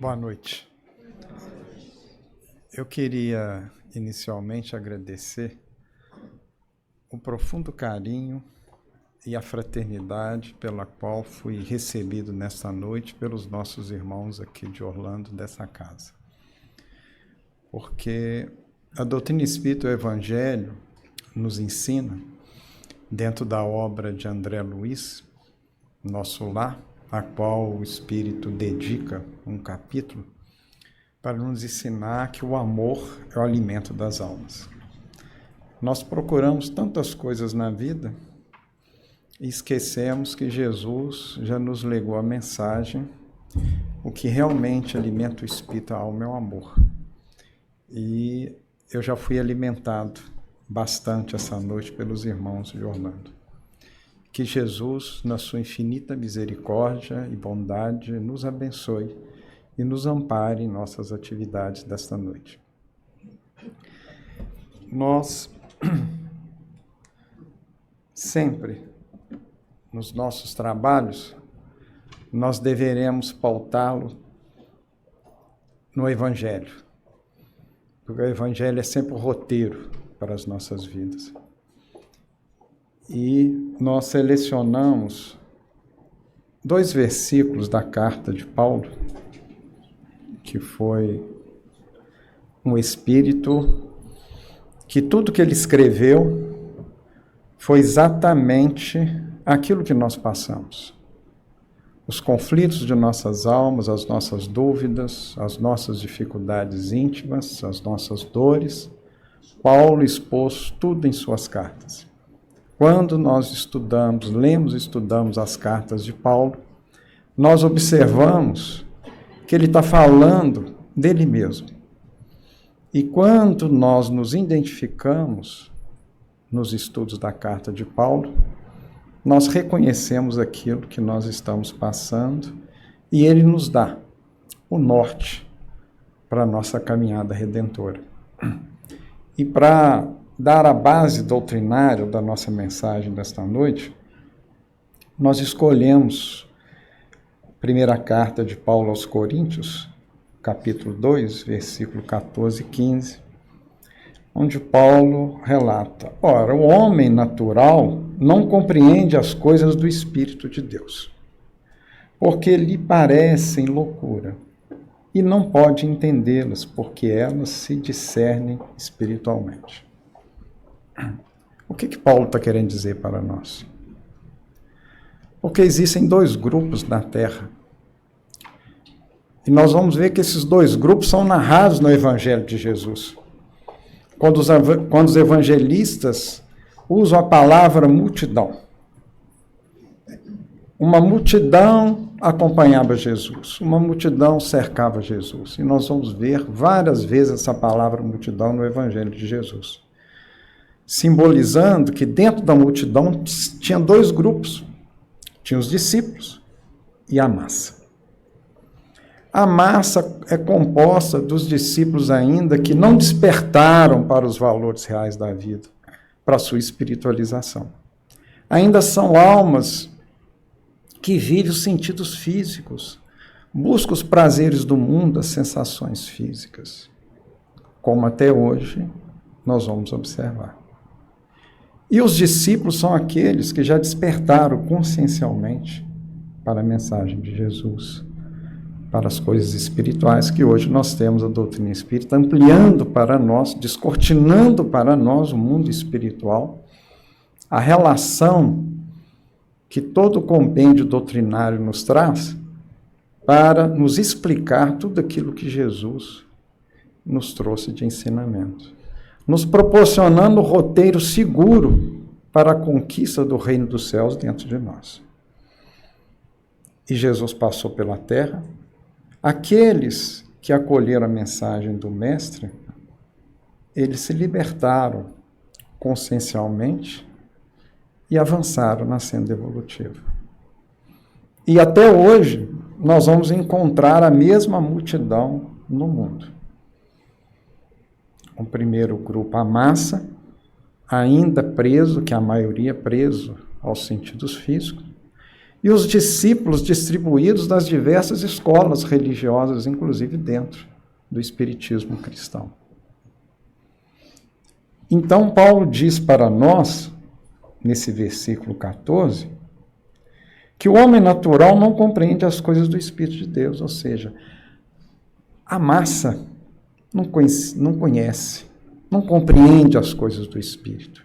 Boa noite. Eu queria inicialmente agradecer o profundo carinho e a fraternidade pela qual fui recebido nesta noite pelos nossos irmãos aqui de Orlando, dessa casa. Porque a doutrina espírita e o Evangelho nos ensina, dentro da obra de André Luiz, Nosso Lar, a qual o Espírito dedica um capítulo, para nos ensinar que o amor é o alimento das almas. Nós procuramos tantas coisas na vida e esquecemos que Jesus já nos legou a mensagem: o que realmente alimenta o espírito, a alma, é o amor. E eu já fui alimentado bastante essa noite pelos irmãos de Orlando. Que Jesus, na sua infinita misericórdia e bondade, nos abençoe e nos ampare em nossas atividades desta noite. Nós, sempre, nos nossos trabalhos, nós deveremos pautá-lo no Evangelho. Porque o Evangelho é sempre o roteiro para as nossas vidas. E nós selecionamos 2 versículos da carta de Paulo, que foi um espírito que tudo que ele escreveu foi exatamente aquilo que nós passamos. Os conflitos de nossas almas, as nossas dúvidas, as nossas dificuldades íntimas, as nossas dores. Paulo expôs tudo em suas cartas. Quando nós estudamos, lemos e estudamos as cartas de Paulo, nós observamos que ele está falando dele mesmo. E quando nós nos identificamos nos estudos da carta de Paulo, nós reconhecemos aquilo que nós estamos passando e ele nos dá o norte para a nossa caminhada redentora. E para dar a base doutrinária da nossa mensagem desta noite, nós escolhemos a primeira carta de Paulo aos Coríntios, capítulo 2, versículo 14 e 15, onde Paulo relata: ora, o homem natural não compreende as coisas do Espírito de Deus, porque lhe parecem loucura, e não pode entendê-las, porque elas se discernem espiritualmente. O que Paulo está querendo dizer para nós? Porque existem 2 grupos na Terra. E nós vamos ver que esses 2 grupos são narrados no Evangelho de Jesus. Quando os evangelistas usam a palavra multidão. Uma multidão acompanhava Jesus, uma multidão cercava Jesus. E nós vamos ver várias vezes essa palavra multidão no Evangelho de Jesus. Simbolizando que dentro da multidão tinha 2 grupos. Tinha os discípulos e a massa. A massa é composta dos discípulos ainda que não despertaram para os valores reais da vida, para a sua espiritualização. Ainda são almas que vivem os sentidos físicos, buscam os prazeres do mundo, as sensações físicas, como até hoje nós vamos observar. E os discípulos são aqueles que já despertaram consciencialmente para a mensagem de Jesus, para as coisas espirituais, que hoje nós temos a doutrina espírita ampliando para nós, descortinando para nós o mundo espiritual, a relação que todo o compêndio doutrinário nos traz para nos explicar tudo aquilo que Jesus nos trouxe de ensinamento, nos proporcionando o roteiro seguro para a conquista do reino dos céus dentro de nós. E Jesus passou pela terra. Aqueles que acolheram a mensagem do Mestre, eles se libertaram consciencialmente e avançaram na senda evolutiva. E até hoje, nós vamos encontrar a mesma multidão no mundo. O primeiro grupo, a massa, ainda preso, que a maioria preso aos sentidos físicos, e os discípulos distribuídos nas diversas escolas religiosas, inclusive dentro do espiritismo cristão. Então, Paulo diz para nós, nesse versículo 14, que o homem natural não compreende as coisas do Espírito de Deus, ou seja, a massa não conhece, não compreende as coisas do Espírito.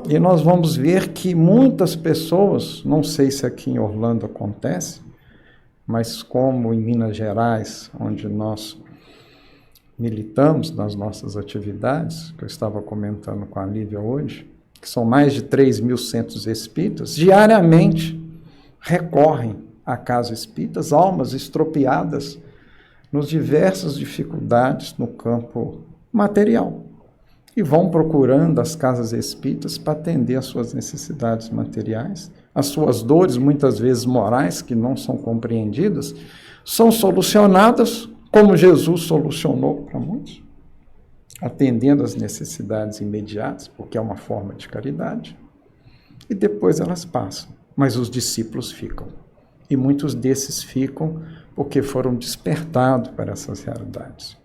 E nós vamos ver que muitas pessoas, não sei se aqui em Orlando acontece, mas como em Minas Gerais, onde nós militamos nas nossas atividades, que eu estava comentando com a Lívia hoje, que são mais de 3.000 centros espíritas, diariamente recorrem à casa espíritas, almas estropiadas nos diversas dificuldades no campo material. E vão procurando as casas espíritas para atender às suas necessidades materiais, as suas dores, muitas vezes morais, que não são compreendidas, são solucionadas como Jesus solucionou para muitos, atendendo às necessidades imediatas, porque é uma forma de caridade, e depois elas passam, mas os discípulos ficam. E muitos desses ficam porque foram despertados para essas realidades.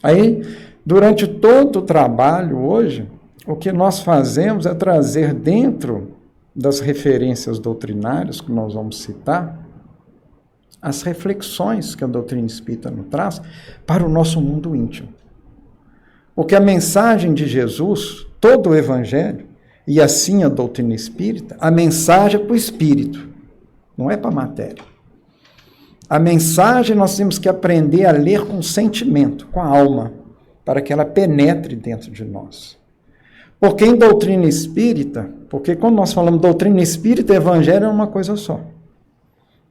Aí, durante todo o trabalho hoje, o que nós fazemos é trazer dentro das referências doutrinárias que nós vamos citar, as reflexões que a doutrina espírita nos traz para o nosso mundo íntimo. Porque a mensagem de Jesus, todo o Evangelho, e assim a doutrina espírita, a mensagem é para o espírito, não é para a matéria. A mensagem nós temos que aprender a ler com sentimento, com a alma, para que ela penetre dentro de nós. Porque em doutrina espírita, porque quando nós falamos doutrina espírita, Evangelho é uma coisa só.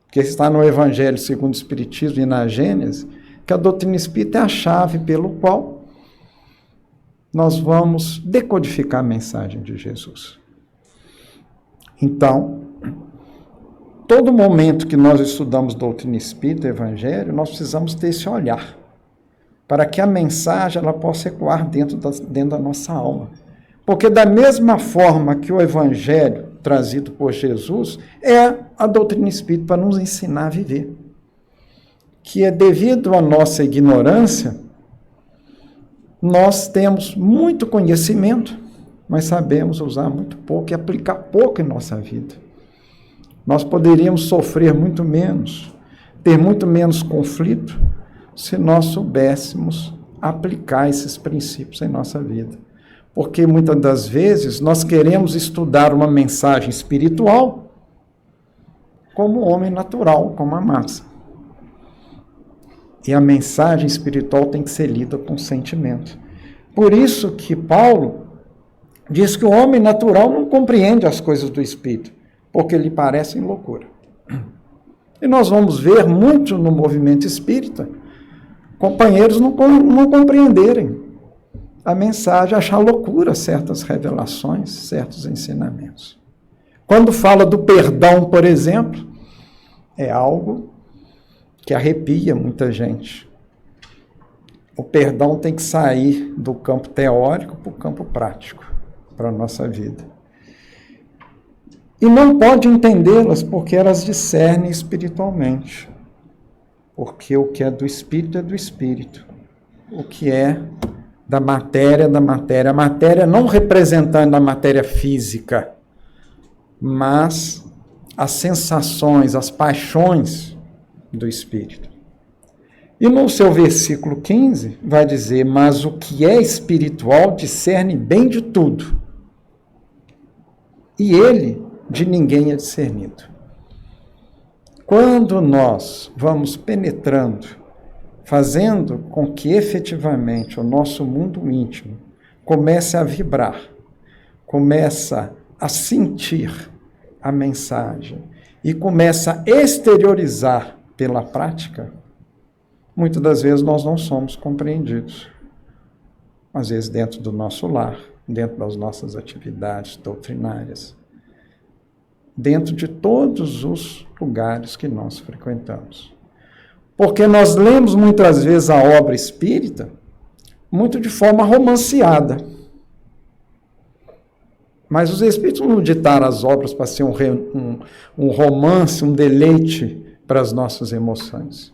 Porque está no Evangelho segundo o Espiritismo e na Gênesis, que a doutrina espírita é a chave pelo qual nós vamos decodificar a mensagem de Jesus. Então, todo momento que nós estudamos doutrina espírita, Evangelho, nós precisamos ter esse olhar, para que a mensagem ela possa ecoar dentro da nossa alma. Porque da mesma forma que o Evangelho trazido por Jesus é a doutrina espírita para nos ensinar a viver. Que é devido à nossa ignorância, nós temos muito conhecimento, mas sabemos usar muito pouco e aplicar pouco em nossa vida. Nós poderíamos sofrer muito menos, ter muito menos conflito, se nós soubéssemos aplicar esses princípios em nossa vida. Porque muitas das vezes nós queremos estudar uma mensagem espiritual como homem natural, como a massa. E a mensagem espiritual tem que ser lida com sentimento. Por isso que Paulo diz que o homem natural não compreende as coisas do espírito, porque lhe parecem loucura. E nós vamos ver muito no movimento espírita, companheiros não compreenderem a mensagem, achar loucura certas revelações, certos ensinamentos. Quando fala do perdão, por exemplo, é algo que arrepia muita gente. O perdão tem que sair do campo teórico para o campo prático, para a nossa vida. E não pode entendê-las porque elas discernem espiritualmente. Porque o que é do espírito é do espírito. O que é da matéria é da matéria. A matéria não representando a matéria física, mas as sensações, as paixões do espírito. E no seu versículo 15 vai dizer, mas o que é espiritual discerne bem de tudo, e ele de ninguém é discernido. Quando nós vamos penetrando, fazendo com que efetivamente o nosso mundo íntimo comece a vibrar, começa a sentir a mensagem e começa a exteriorizar pela prática, muitas das vezes nós não somos compreendidos. Às vezes dentro do nosso lar, dentro das nossas atividades doutrinárias, dentro de todos os lugares que nós frequentamos. Porque nós lemos muitas vezes a obra espírita muito de forma romanceada. Mas os Espíritos não ditaram as obras para ser um romance, um deleite para as nossas emoções.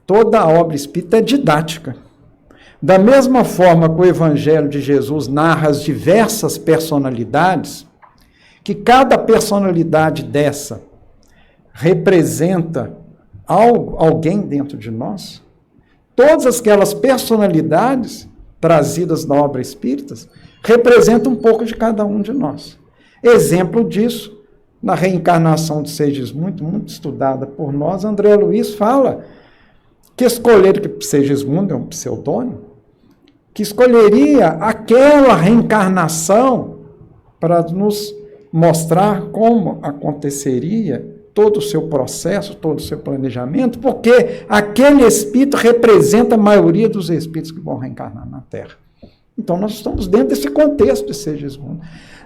Toda a obra espírita é didática. Da mesma forma que o Evangelho de Jesus narra as diversas personalidades, que cada personalidade dessa representa alguém dentro de nós, todas aquelas personalidades trazidas na obra espírita representam um pouco de cada um de nós. Exemplo disso, na reencarnação de Segismundo, muito estudada por nós, André Luiz fala que escolheram, que Segismundo é um pseudônimo, que escolheria aquela reencarnação para nos mostrar como aconteceria todo o seu processo, todo o seu planejamento, porque aquele espírito representa a maioria dos espíritos que vão reencarnar na Terra. Então, nós estamos dentro desse contexto de Segismundo.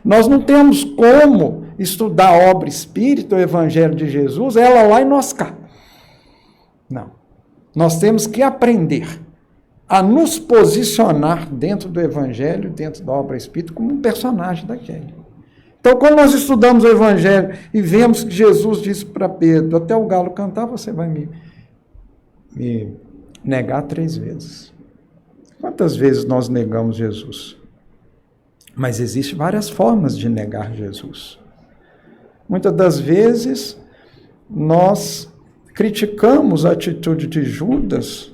Nós não temos como estudar a obra espírita, o Evangelho de Jesus, ela lá e nós cá. Não. Nós temos que aprender a nos posicionar dentro do Evangelho, dentro da obra espírita, como um personagem daquele. Então, quando nós estudamos o Evangelho e vemos que Jesus disse para Pedro, até o galo cantar, você vai me negar 3 vezes. Quantas vezes nós negamos Jesus? Mas existem várias formas de negar Jesus. Muitas das vezes, nós criticamos a atitude de Judas,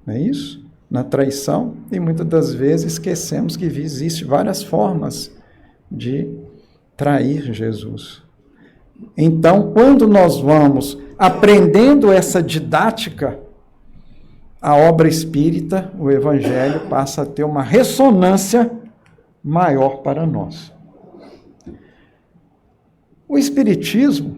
não é isso? Na traição, e muitas das vezes esquecemos que existem várias formas de trair Jesus. Então, quando nós vamos aprendendo essa didática, a obra espírita, o Evangelho, passa a ter uma ressonância maior para nós. O Espiritismo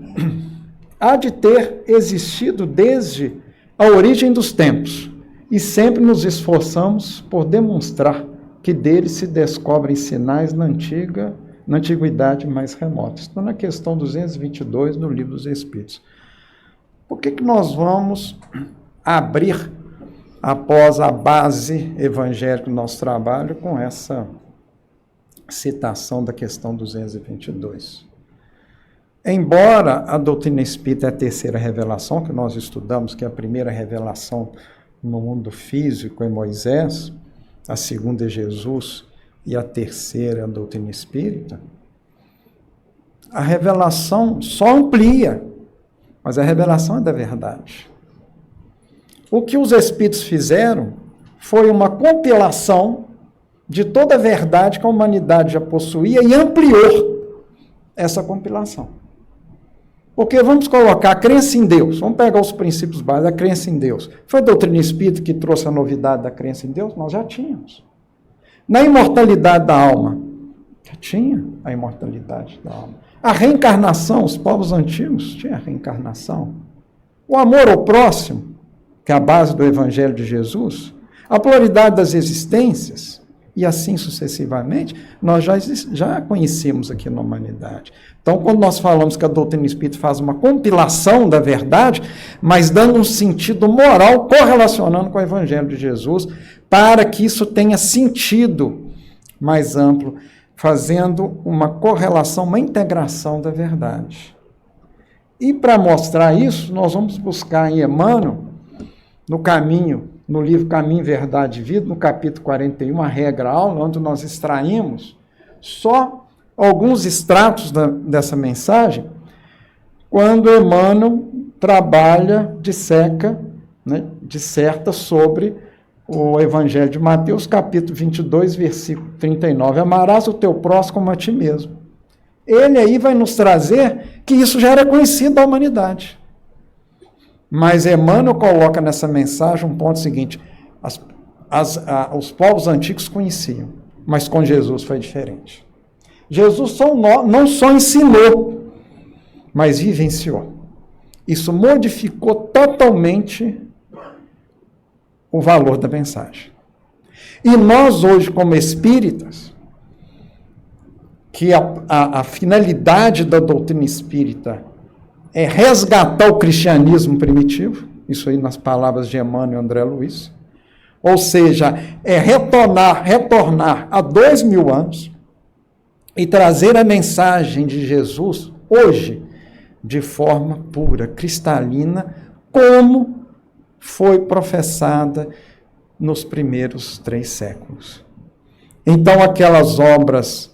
há de ter existido desde a origem dos tempos, e sempre nos esforçamos por demonstrar que dele se descobrem sinais na antiguidade mais remota. Estou na questão 222 do Livro dos Espíritos. Por que nós vamos abrir, após a base evangélica do nosso trabalho, com essa citação da questão 222? Embora a doutrina espírita é a terceira revelação, que nós estudamos, que é a primeira revelação no mundo físico é Moisés, a segunda é Jesus e a terceira é a doutrina espírita, a revelação só amplia, mas a revelação é da verdade. O que os espíritos fizeram foi uma compilação de toda a verdade que a humanidade já possuía e ampliou essa compilação. Porque vamos colocar a crença em Deus, vamos pegar os princípios básicos, a crença em Deus. Foi a doutrina espírita que trouxe a novidade da crença em Deus? Nós já tínhamos. Na imortalidade da alma, já tinha a imortalidade da alma. A reencarnação, os povos antigos tinham a reencarnação. O amor ao próximo, que é a base do Evangelho de Jesus, a pluralidade das existências, e assim sucessivamente, nós já conhecemos aqui na humanidade. Então, quando nós falamos que a doutrina espírita faz uma compilação da verdade, mas dando um sentido moral, correlacionando com o Evangelho de Jesus, para que isso tenha sentido mais amplo, fazendo uma correlação, uma integração da verdade. E para mostrar isso, nós vamos buscar em Emmanuel, no livro Caminho, Verdade e Vida, no capítulo 41, a regra aula, onde nós extraímos só alguns extratos dessa mensagem, quando Emmanuel trabalha, disserta sobre o Evangelho de Mateus, capítulo 22, versículo 39. Amarás o teu próximo como a ti mesmo. Ele aí vai nos trazer que isso já era conhecido da humanidade. Mas Emmanuel coloca nessa mensagem um ponto seguinte: os povos antigos conheciam, mas com Jesus foi diferente. Jesus não só ensinou, mas vivenciou. Isso modificou totalmente o valor da mensagem. E nós hoje, como espíritas, que a finalidade da doutrina espírita é resgatar o cristianismo primitivo, isso aí nas palavras de Emmanuel e André Luiz, ou seja, é retornar a 2000 anos, e trazer a mensagem de Jesus hoje de forma pura, cristalina, como foi professada nos primeiros 3 séculos. Então, aquelas obras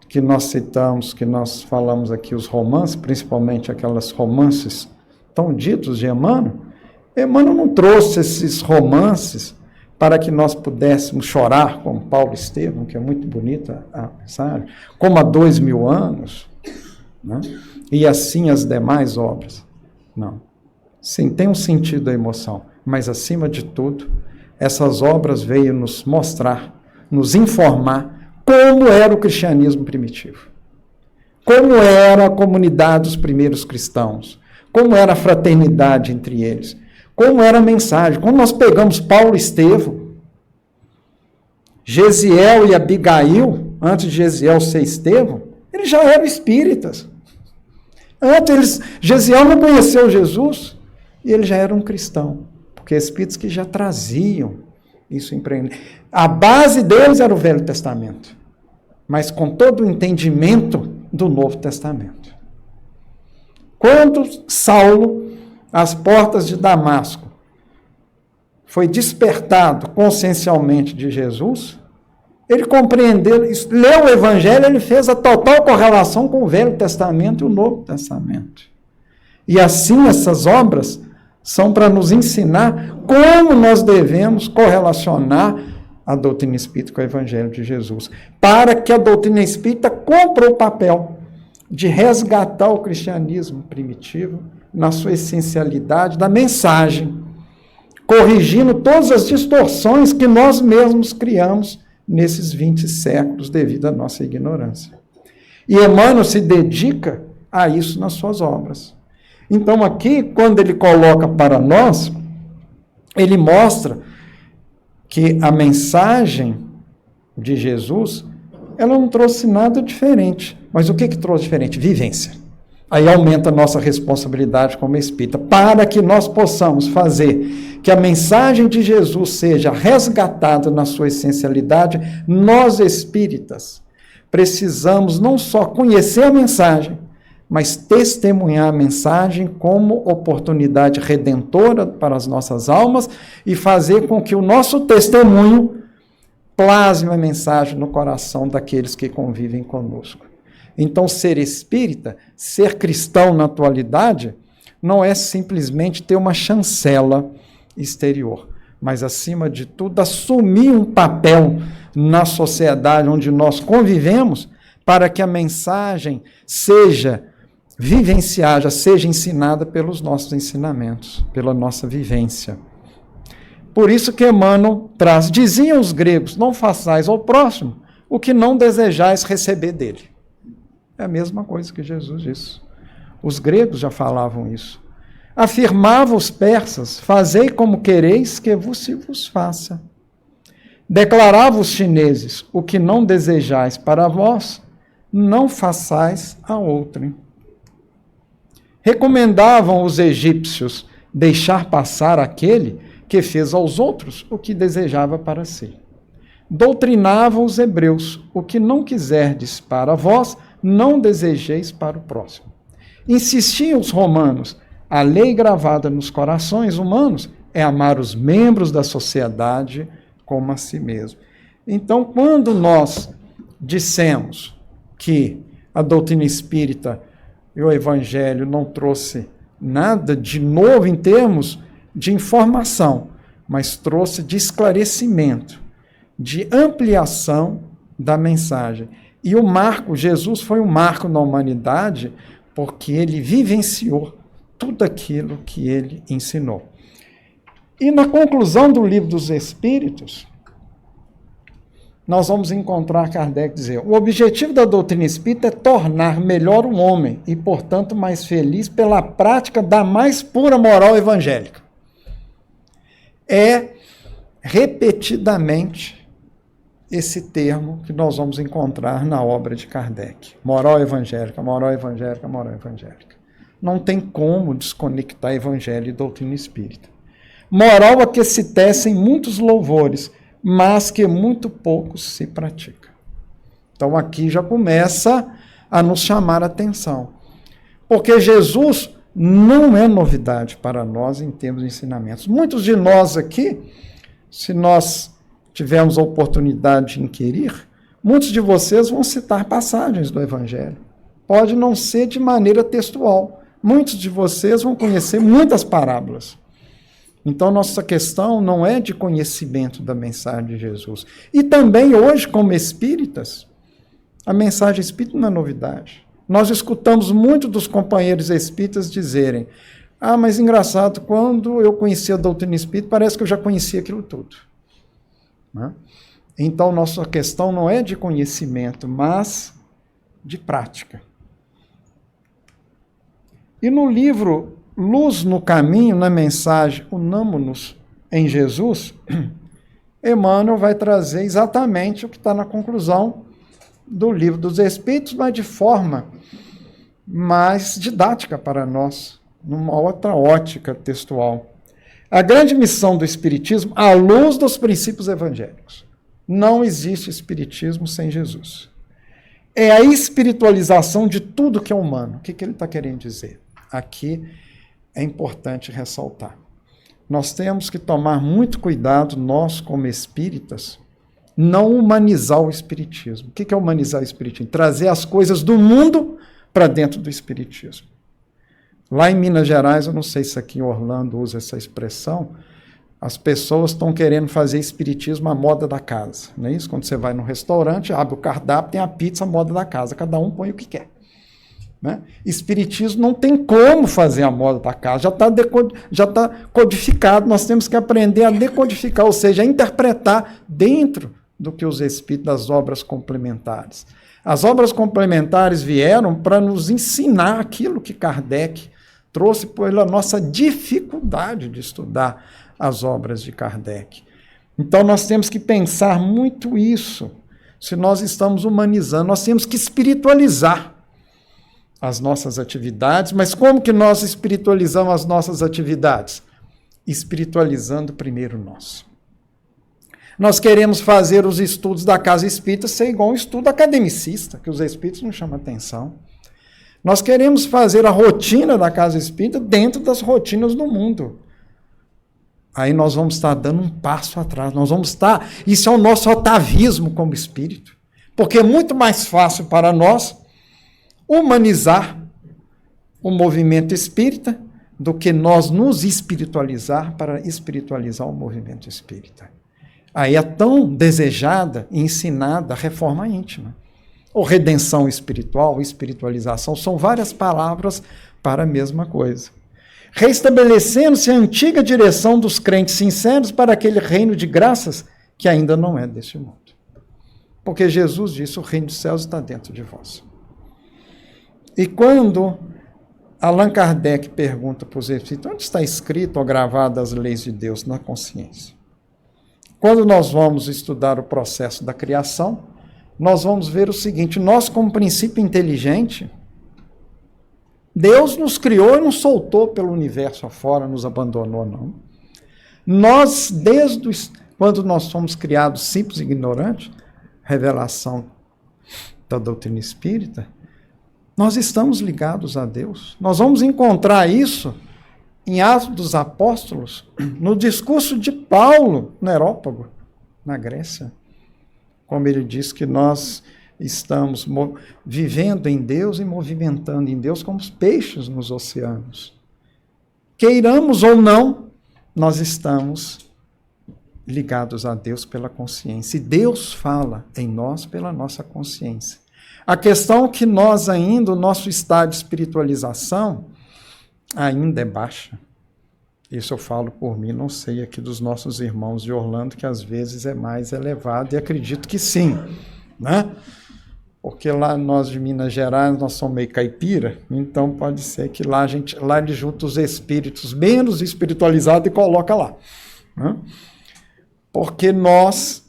que nós citamos, que nós falamos aqui, os romances, principalmente aquelas romances tão ditos de Emmanuel, Emmanuel não trouxe esses romances para que nós pudéssemos chorar como Paulo Estevam, que é muito bonita a mensagem, como há 2000 anos, né? E assim as demais obras. Não. Sim, tem um sentido a emoção, mas acima de tudo, essas obras veio nos mostrar, nos informar como era o cristianismo primitivo, como era a comunidade dos primeiros cristãos, como era a fraternidade entre eles, como era a mensagem. Quando nós pegamos Paulo e Estevão, Gesiel e Abigail, antes de Gesiel ser Estevão, eles já eram espíritas. Gesiel não conheceu Jesus e ele já era um cristão, porque espíritos que já traziam isso empreendendo. A base deles era o Velho Testamento, mas com todo o entendimento do Novo Testamento. Quando Saulo, às portas de Damasco, foi despertado consciencialmente de Jesus, ele compreendeu, leu o Evangelho, ele fez a total correlação com o Velho Testamento e o Novo Testamento. E assim essas obras são para nos ensinar como nós devemos correlacionar a doutrina espírita com o Evangelho de Jesus, para que a doutrina espírita cumpra o papel de resgatar o cristianismo primitivo na sua essencialidade da mensagem, corrigindo todas as distorções que nós mesmos criamos nesses 20 séculos devido à nossa ignorância. E Emmanuel se dedica a isso nas suas obras. Então aqui, quando ele coloca para nós, ele mostra que a mensagem de Jesus, ela não trouxe nada diferente. Mas o que trouxe diferente? Vivência. Aí aumenta a nossa responsabilidade como espírita, para que nós possamos fazer que a mensagem de Jesus seja resgatada na sua essencialidade. Nós espíritas precisamos não só conhecer a mensagem, mas testemunhar a mensagem como oportunidade redentora para as nossas almas e fazer com que o nosso testemunho plasme a mensagem no coração daqueles que convivem conosco. Então, ser espírita, ser cristão na atualidade, não é simplesmente ter uma chancela exterior, mas, acima de tudo, assumir um papel na sociedade onde nós convivemos para que a mensagem seja vivenciada, seja ensinada pelos nossos ensinamentos, pela nossa vivência. Por isso que Emmanuel traz, diziam os gregos, não façais ao próximo o que não desejais receber dele. É a mesma coisa que Jesus disse. Os gregos já falavam isso. Afirmavam os persas, fazei como quereis que se vos faça. Declaravam os chineses, o que não desejais para vós, não façais a outrem. Recomendavam os egípcios deixar passar aquele que fez aos outros o que desejava para si. Doutrinavam os hebreus, o que não quiserdes para vós, não desejeis para o próximo. Insistiam os romanos, a lei gravada nos corações humanos é amar os membros da sociedade como a si mesmo. Então, quando nós dissemos que a doutrina espírita e o Evangelho não trouxe nada de novo em termos de informação, mas trouxe de esclarecimento, de ampliação da mensagem. E o marco, Jesus foi um marco na humanidade, porque ele vivenciou tudo aquilo que ele ensinou. E na conclusão do Livro dos Espíritos, nós vamos encontrar Kardec dizer: o objetivo da doutrina espírita é tornar melhor o homem e, portanto, mais feliz pela prática da mais pura moral evangélica. É repetidamente esse termo que nós vamos encontrar na obra de Kardec. Moral evangélica, moral evangélica, moral evangélica. Não tem como desconectar evangelho e doutrina espírita. Moral a que se tecem muitos louvores, mas que muito pouco se pratica. Então aqui já começa a nos chamar a atenção. Porque Jesus não é novidade para nós em termos de ensinamentos. Muitos de nós aqui, se nós tivermos a oportunidade de inquirir, muitos de vocês vão citar passagens do Evangelho. Pode não ser de maneira textual. Muitos de vocês vão conhecer muitas parábolas. Então, nossa questão não é de conhecimento da mensagem de Jesus. E também hoje, como espíritas, a mensagem espírita não é novidade. Nós escutamos muito dos companheiros espíritas dizerem: ah, mas engraçado, quando eu conheci a doutrina espírita, parece que eu já conhecia aquilo tudo. Né? Então, nossa questão não é de conhecimento, mas de prática. E no livro Luz no Caminho, na mensagem Unamo-nos em Jesus, Emmanuel vai trazer exatamente o que está na conclusão do Livro dos Espíritos, mas de forma mais didática para nós, numa outra ótica textual. A grande missão do Espiritismo, à luz dos princípios evangélicos. Não existe Espiritismo sem Jesus. É a espiritualização de tudo que é humano. O que ele está querendo dizer? Aqui é importante ressaltar. Nós temos que tomar muito cuidado, nós como espíritas, não humanizar o Espiritismo. O que é humanizar o Espiritismo? Trazer as coisas do mundo para dentro do Espiritismo. Lá em Minas Gerais, eu não sei se aqui em Orlando usa essa expressão, as pessoas estão querendo fazer Espiritismo à moda da casa. Não é isso? Quando você vai num restaurante, abre o cardápio, tem a pizza à moda da casa, cada um põe o que quer. Né? Espiritismo não tem como fazer a moda da casa, já tá codificado, nós temos que aprender a decodificar, ou seja, a interpretar dentro do que os Espíritos das obras complementares. As obras complementares vieram para nos ensinar aquilo que Kardec trouxe pela nossa dificuldade de estudar as obras de Kardec. Então nós temos que pensar muito isso. Se nós estamos humanizando, nós temos que espiritualizar as nossas atividades. Mas como que nós espiritualizamos as nossas atividades? Espiritualizando primeiro nós. Nós queremos fazer os estudos da casa espírita ser igual um estudo academicista, que os espíritos não chamam atenção. Nós queremos fazer a rotina da casa espírita dentro das rotinas do mundo. Aí nós vamos estar dando um passo atrás. Isso é o nosso atavismo como espírito. Porque é muito mais fácil para nós humanizar o movimento espírita do que nós nos espiritualizar para espiritualizar o movimento espírita. Aí é tão desejada e ensinada a reforma íntima. Ou redenção espiritual, espiritualização, são várias palavras para a mesma coisa. Restabelecendo-se a antiga direção dos crentes sinceros para aquele reino de graças que ainda não é deste mundo. Porque Jesus disse, o reino dos céus está dentro de vós. E quando Allan Kardec pergunta para os espíritos, onde está escrito ou gravado as leis de Deus na consciência? Quando nós vamos estudar o processo da criação, nós vamos ver o seguinte, nós como princípio inteligente, Deus nos criou e não soltou pelo universo afora, nos abandonou, não. Nós, quando nós somos criados simples e ignorantes, revelação da doutrina espírita, nós estamos ligados a Deus. Nós vamos encontrar isso em Atos dos Apóstolos, no discurso de Paulo, no Areópago, na Grécia. Como ele diz que nós estamos vivendo em Deus e movimentando em Deus como os peixes nos oceanos. Queiramos ou não, nós estamos ligados a Deus pela consciência. E Deus fala em nós pela nossa consciência. A questão é que nós ainda, o nosso estado de espiritualização ainda é baixa. Isso eu falo por mim, não sei aqui dos nossos irmãos de Orlando, que às vezes é mais elevado, e acredito que sim, né? Porque lá nós de Minas Gerais, nós somos meio caipira, então pode ser que lá ele junta os espíritos menos espiritualizados e coloca lá. Né? Porque nós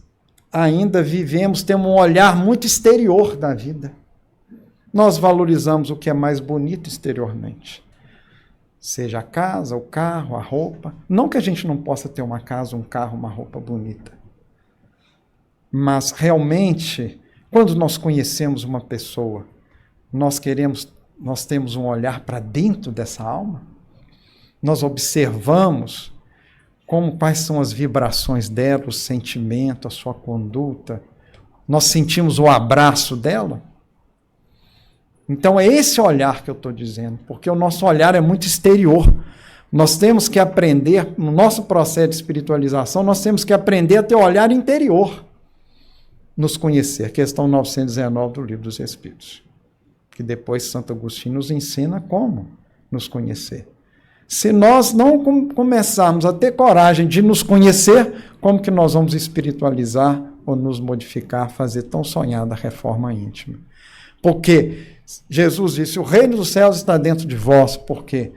ainda temos um olhar muito exterior da vida. Nós valorizamos o que é mais bonito exteriormente. Seja a casa, o carro, a roupa. Não que a gente não possa ter uma casa, um carro, uma roupa bonita. Mas realmente, Quando nós conhecemos uma pessoa, nós temos um olhar para dentro dessa alma? Nós observamos quais são as vibrações dela, o sentimento, a sua conduta. Nós sentimos o abraço dela? Então é esse olhar que eu estou dizendo, porque o nosso olhar é muito exterior. Nós temos que aprender, no nosso processo de espiritualização, nós temos que aprender a ter o olhar interior, nos conhecer. Questão 919 do Livro dos Espíritos, que depois Santo Agostinho nos ensina como nos conhecer. Se nós não começarmos a ter coragem de nos conhecer, como que nós vamos espiritualizar ou nos modificar, fazer tão sonhada reforma íntima? Porque Jesus disse, o reino dos céus está dentro de vós. Por quê?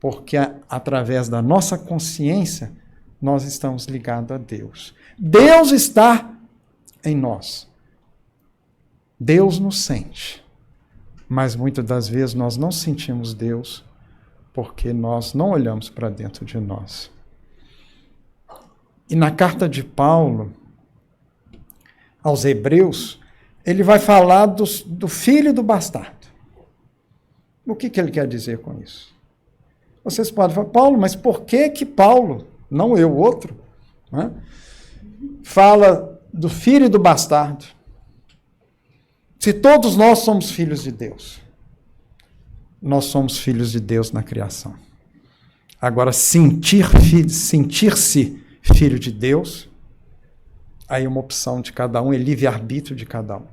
Porque através da nossa consciência, nós estamos ligados a Deus. Deus está em nós. Deus nos sente. Mas muitas das vezes nós não sentimos Deus porque nós não olhamos para dentro de nós. E na carta de Paulo aos Hebreus, ele vai falar do filho e do bastardo. O que ele quer dizer com isso? Vocês podem falar, Paulo, mas por que Paulo, não eu, outro, né, fala do filho e do bastardo? Se todos nós somos filhos de Deus, nós somos filhos de Deus na criação. Agora, sentir-se filho de Deus, aí é uma opção de cada um, é livre-arbítrio de cada um.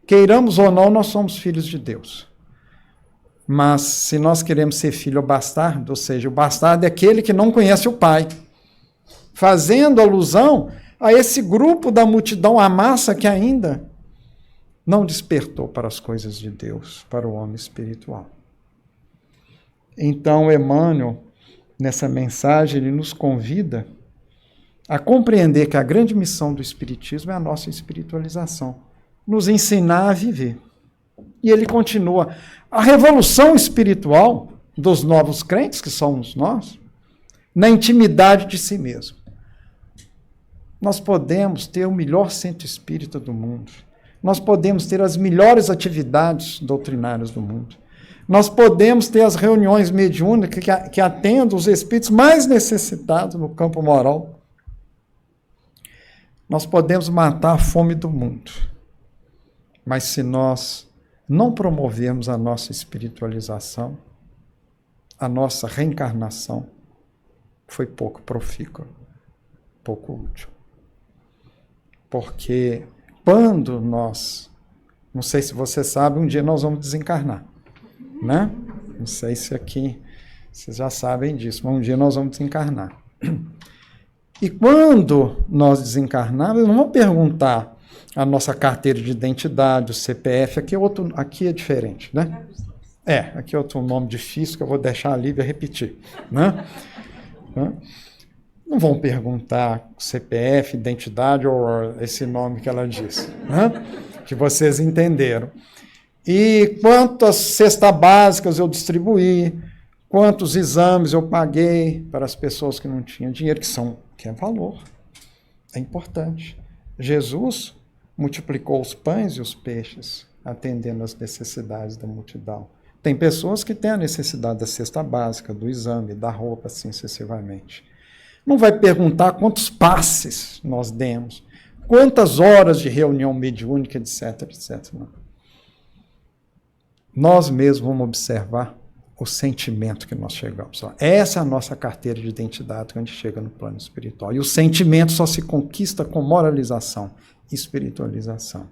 Queiramos ou não, nós somos filhos de Deus. Mas se nós queremos ser filho ou bastardo, ou seja, o bastardo é aquele que não conhece o pai, fazendo alusão a esse grupo da multidão, a massa que ainda não despertou para as coisas de Deus, para o homem espiritual. Então, Emmanuel, nessa mensagem, ele nos convida a compreender que a grande missão do Espiritismo é a nossa espiritualização, nos ensinar a viver. E ele continua, a revolução espiritual dos novos crentes, que somos nós, na intimidade de si mesmo. Nós podemos ter o melhor centro espírita do mundo, nós podemos ter as melhores atividades doutrinárias do mundo, nós podemos ter as reuniões mediúnicas que atendam os espíritos mais necessitados no campo moral. Nós podemos matar a fome do mundo, mas se nós não promovermos a nossa espiritualização, a nossa reencarnação foi pouco profícua, pouco útil. Porque quando nós, não sei se você sabe, um dia nós vamos desencarnar, né? Não sei se aqui vocês já sabem disso, mas um dia nós vamos desencarnar. E quando nós desencarnarmos, eles não vão perguntar a nossa carteira de identidade, o CPF, aqui é diferente, né? Aqui é outro nome difícil que eu vou deixar a Lívia repetir, né? Não vão perguntar CPF, identidade ou esse nome que ela disse, né? Que vocês entenderam. E quantas cestas básicas eu distribuí, quantos exames eu paguei para as pessoas que não tinham dinheiro, que é valor, é importante. Jesus multiplicou os pães e os peixes, atendendo às necessidades da multidão. Tem pessoas que têm a necessidade da cesta básica, do exame, da roupa, assim sucessivamente. Não vai perguntar quantos passes nós demos, quantas horas de reunião mediúnica, etc, etc. Não. Nós mesmos vamos observar o sentimento que nós chegamos. Essa é a nossa carteira de identidade quando a gente chega no plano espiritual. E o sentimento só se conquista com moralização, espiritualização.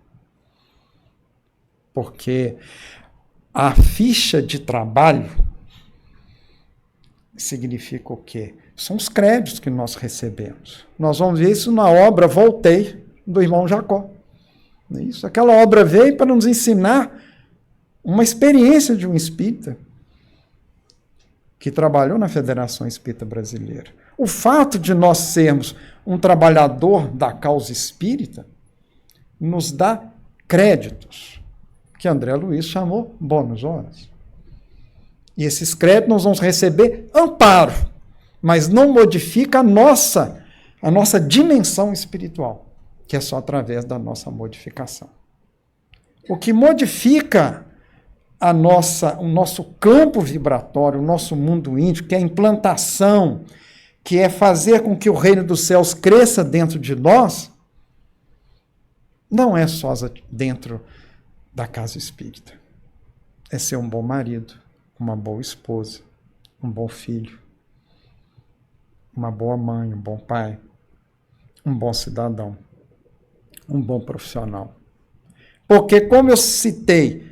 Porque a ficha de trabalho significa o quê? São os créditos que nós recebemos. Nós vamos ver isso na obra Voltei, do irmão Jacó. Isso, aquela obra veio para nos ensinar uma experiência de um espírita que trabalhou na Federação Espírita Brasileira. O fato de nós sermos um trabalhador da causa espírita nos dá créditos, que André Luiz chamou bônus horas. E esses créditos nós vamos receber amparo, mas não modifica a nossa dimensão espiritual. que é só através da nossa modificação. O que modifica o nosso campo vibratório, o nosso mundo íntimo, que é a implantação, que é fazer com que o reino dos céus cresça dentro de nós, não é só dentro da casa espírita. É ser um bom marido, uma boa esposa, um bom filho, uma boa mãe, um bom pai, um bom cidadão, um bom profissional. Porque, como eu citei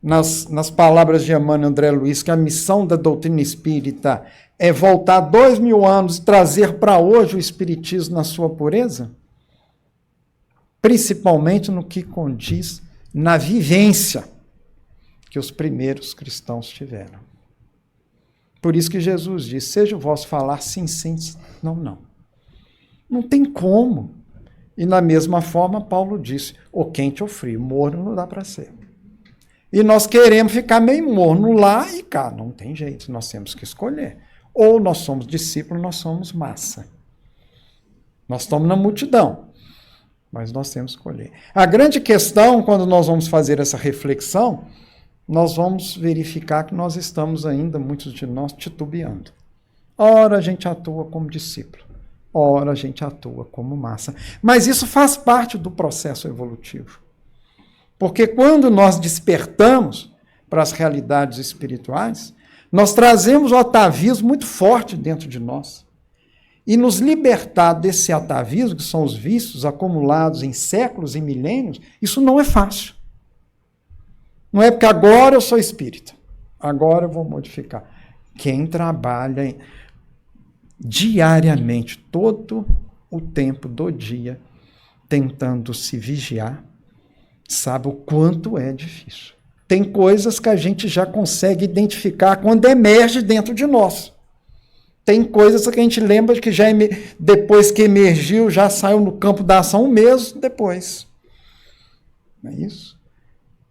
nas palavras de Emmanuel André Luiz, que a missão da doutrina espírita é voltar 2000 anos e trazer para hoje o espiritismo na sua pureza, principalmente no que condiz na vivência que os primeiros cristãos tiveram. Por isso que Jesus disse, seja o vosso falar sim, sim, não, não. Não tem como. E na mesma forma, Paulo disse, ou quente ou frio, morno não dá para ser. E nós queremos ficar meio morno lá e cá. Não tem jeito, nós temos que escolher. Ou nós somos discípulos, nós somos massa. Nós estamos na multidão, mas nós temos que escolher. A grande questão, quando nós vamos fazer essa reflexão, nós vamos verificar que nós estamos ainda, muitos de nós, titubeando. Ora a gente atua como discípulo, ora a gente atua como massa. Mas isso faz parte do processo evolutivo. Porque quando nós despertamos para as realidades espirituais, nós trazemos o atavismo muito forte dentro de nós. E nos libertar desse atavismo, que são os vícios acumulados em séculos e milênios, isso não é fácil. Não é porque agora eu sou espírita, agora eu vou modificar. Quem trabalha diariamente, todo o tempo do dia, tentando se vigiar, sabe o quanto é difícil. Tem coisas que a gente já consegue identificar quando emerge dentro de nós. Tem coisas que a gente lembra que já depois que emergiu, já saiu no campo da ação um mês depois. Não é isso?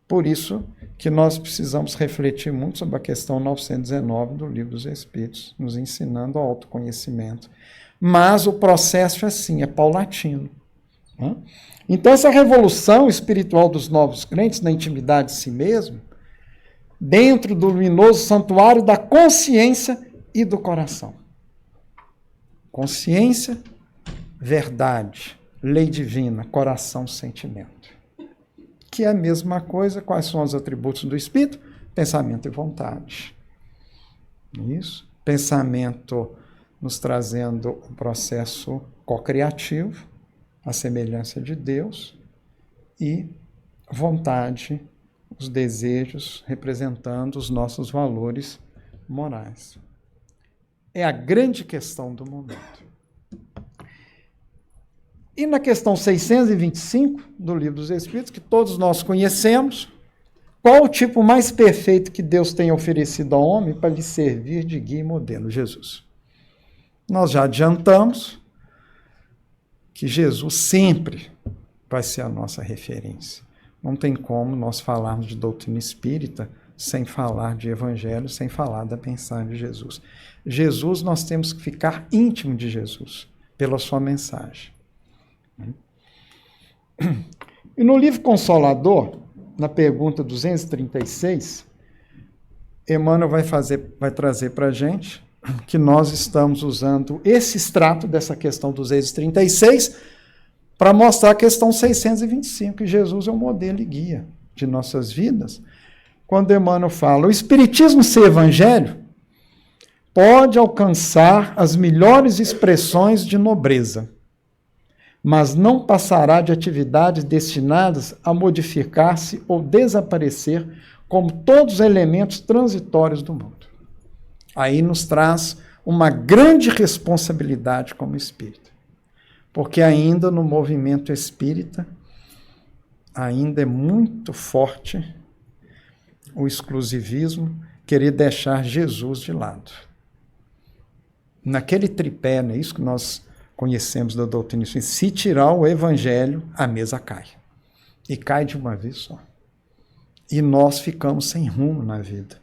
Por isso que nós precisamos refletir muito sobre a questão 919 do Livro dos Espíritos, nos ensinando o autoconhecimento. Mas o processo é assim, é paulatino. Né? Então, essa revolução espiritual dos novos crentes, na intimidade de si mesmo, dentro do luminoso santuário da consciência e do coração. Consciência, verdade, lei divina, coração, sentimento. Que é a mesma coisa, quais são os atributos do espírito? Pensamento e vontade. Isso. Pensamento nos trazendo um processo co-criativo, a semelhança de Deus, e vontade, os desejos representando os nossos valores morais. É a grande questão do momento. E na questão 625 do Livro dos Espíritos, que todos nós conhecemos, qual o tipo mais perfeito que Deus tem oferecido ao homem para lhe servir de guia e modelo? Jesus. Nós já adiantamos que Jesus sempre vai ser a nossa referência. Não tem como nós falarmos de doutrina espírita sem falar de evangelho, sem falar da mensagem de Jesus. Jesus, nós temos que ficar íntimo de Jesus, pela sua mensagem. E no livro Consolador, na pergunta 236, Emmanuel vai trazer para a gente que nós estamos usando esse extrato dessa questão 236 para mostrar a questão 625, que Jesus é o modelo e guia de nossas vidas. Quando Emmanuel fala, o Espiritismo ser evangelho pode alcançar as melhores expressões de nobreza, mas não passará de atividades destinadas a modificar-se ou desaparecer como todos os elementos transitórios do mundo. Aí nos traz uma grande responsabilidade como espírita, porque ainda no movimento espírita, ainda é muito forte o exclusivismo, querer deixar Jesus de lado. Naquele tripé, não é isso que nós conhecemos da doutrina espírita, se tirar o evangelho, a mesa cai. E cai de uma vez só. E nós ficamos sem rumo na vida.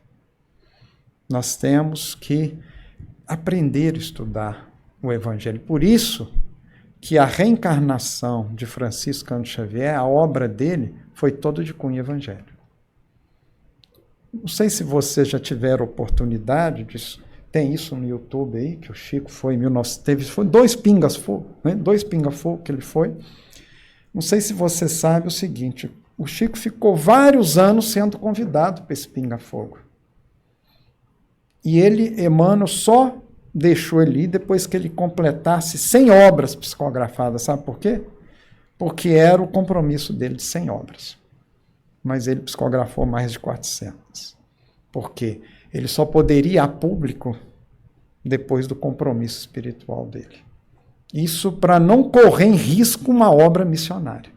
Nós temos que aprender a estudar o evangelho. Por isso que a reencarnação de Francisco Cândido Xavier, a obra dele, foi toda de cunho evangélico. Não sei se vocês já tiveram oportunidade disso. Tem isso no YouTube aí, que o Chico foi em 1900, foi 2 pingas-fogo, né? 2 pinga-fogo que ele foi. Não sei se você sabe o seguinte, o Chico ficou vários anos sendo convidado para esse pinga-fogo. E ele, Emmanuel, só deixou ele ir depois que ele completasse 100 obras psicografadas. Sabe por quê? Porque era o compromisso dele de 100 obras. Mas ele psicografou mais de 400. Por quê? Ele só poderia ir a público depois do compromisso espiritual dele. Isso para não correr em risco uma obra missionária.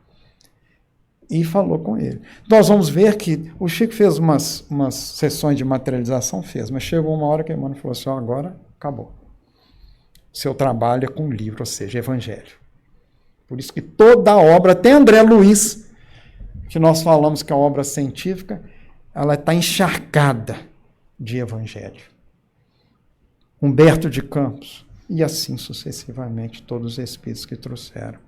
E falou com ele. Nós vamos ver que o Chico fez umas sessões de materialização, mas chegou uma hora que o Emmanuel falou assim, agora acabou. Seu trabalho é com livro, ou seja, evangelho. Por isso que toda a obra, até André Luiz, que nós falamos que é uma obra científica, ela está encharcada de evangelho. Humberto de Campos, e assim sucessivamente, todos os espíritos que trouxeram,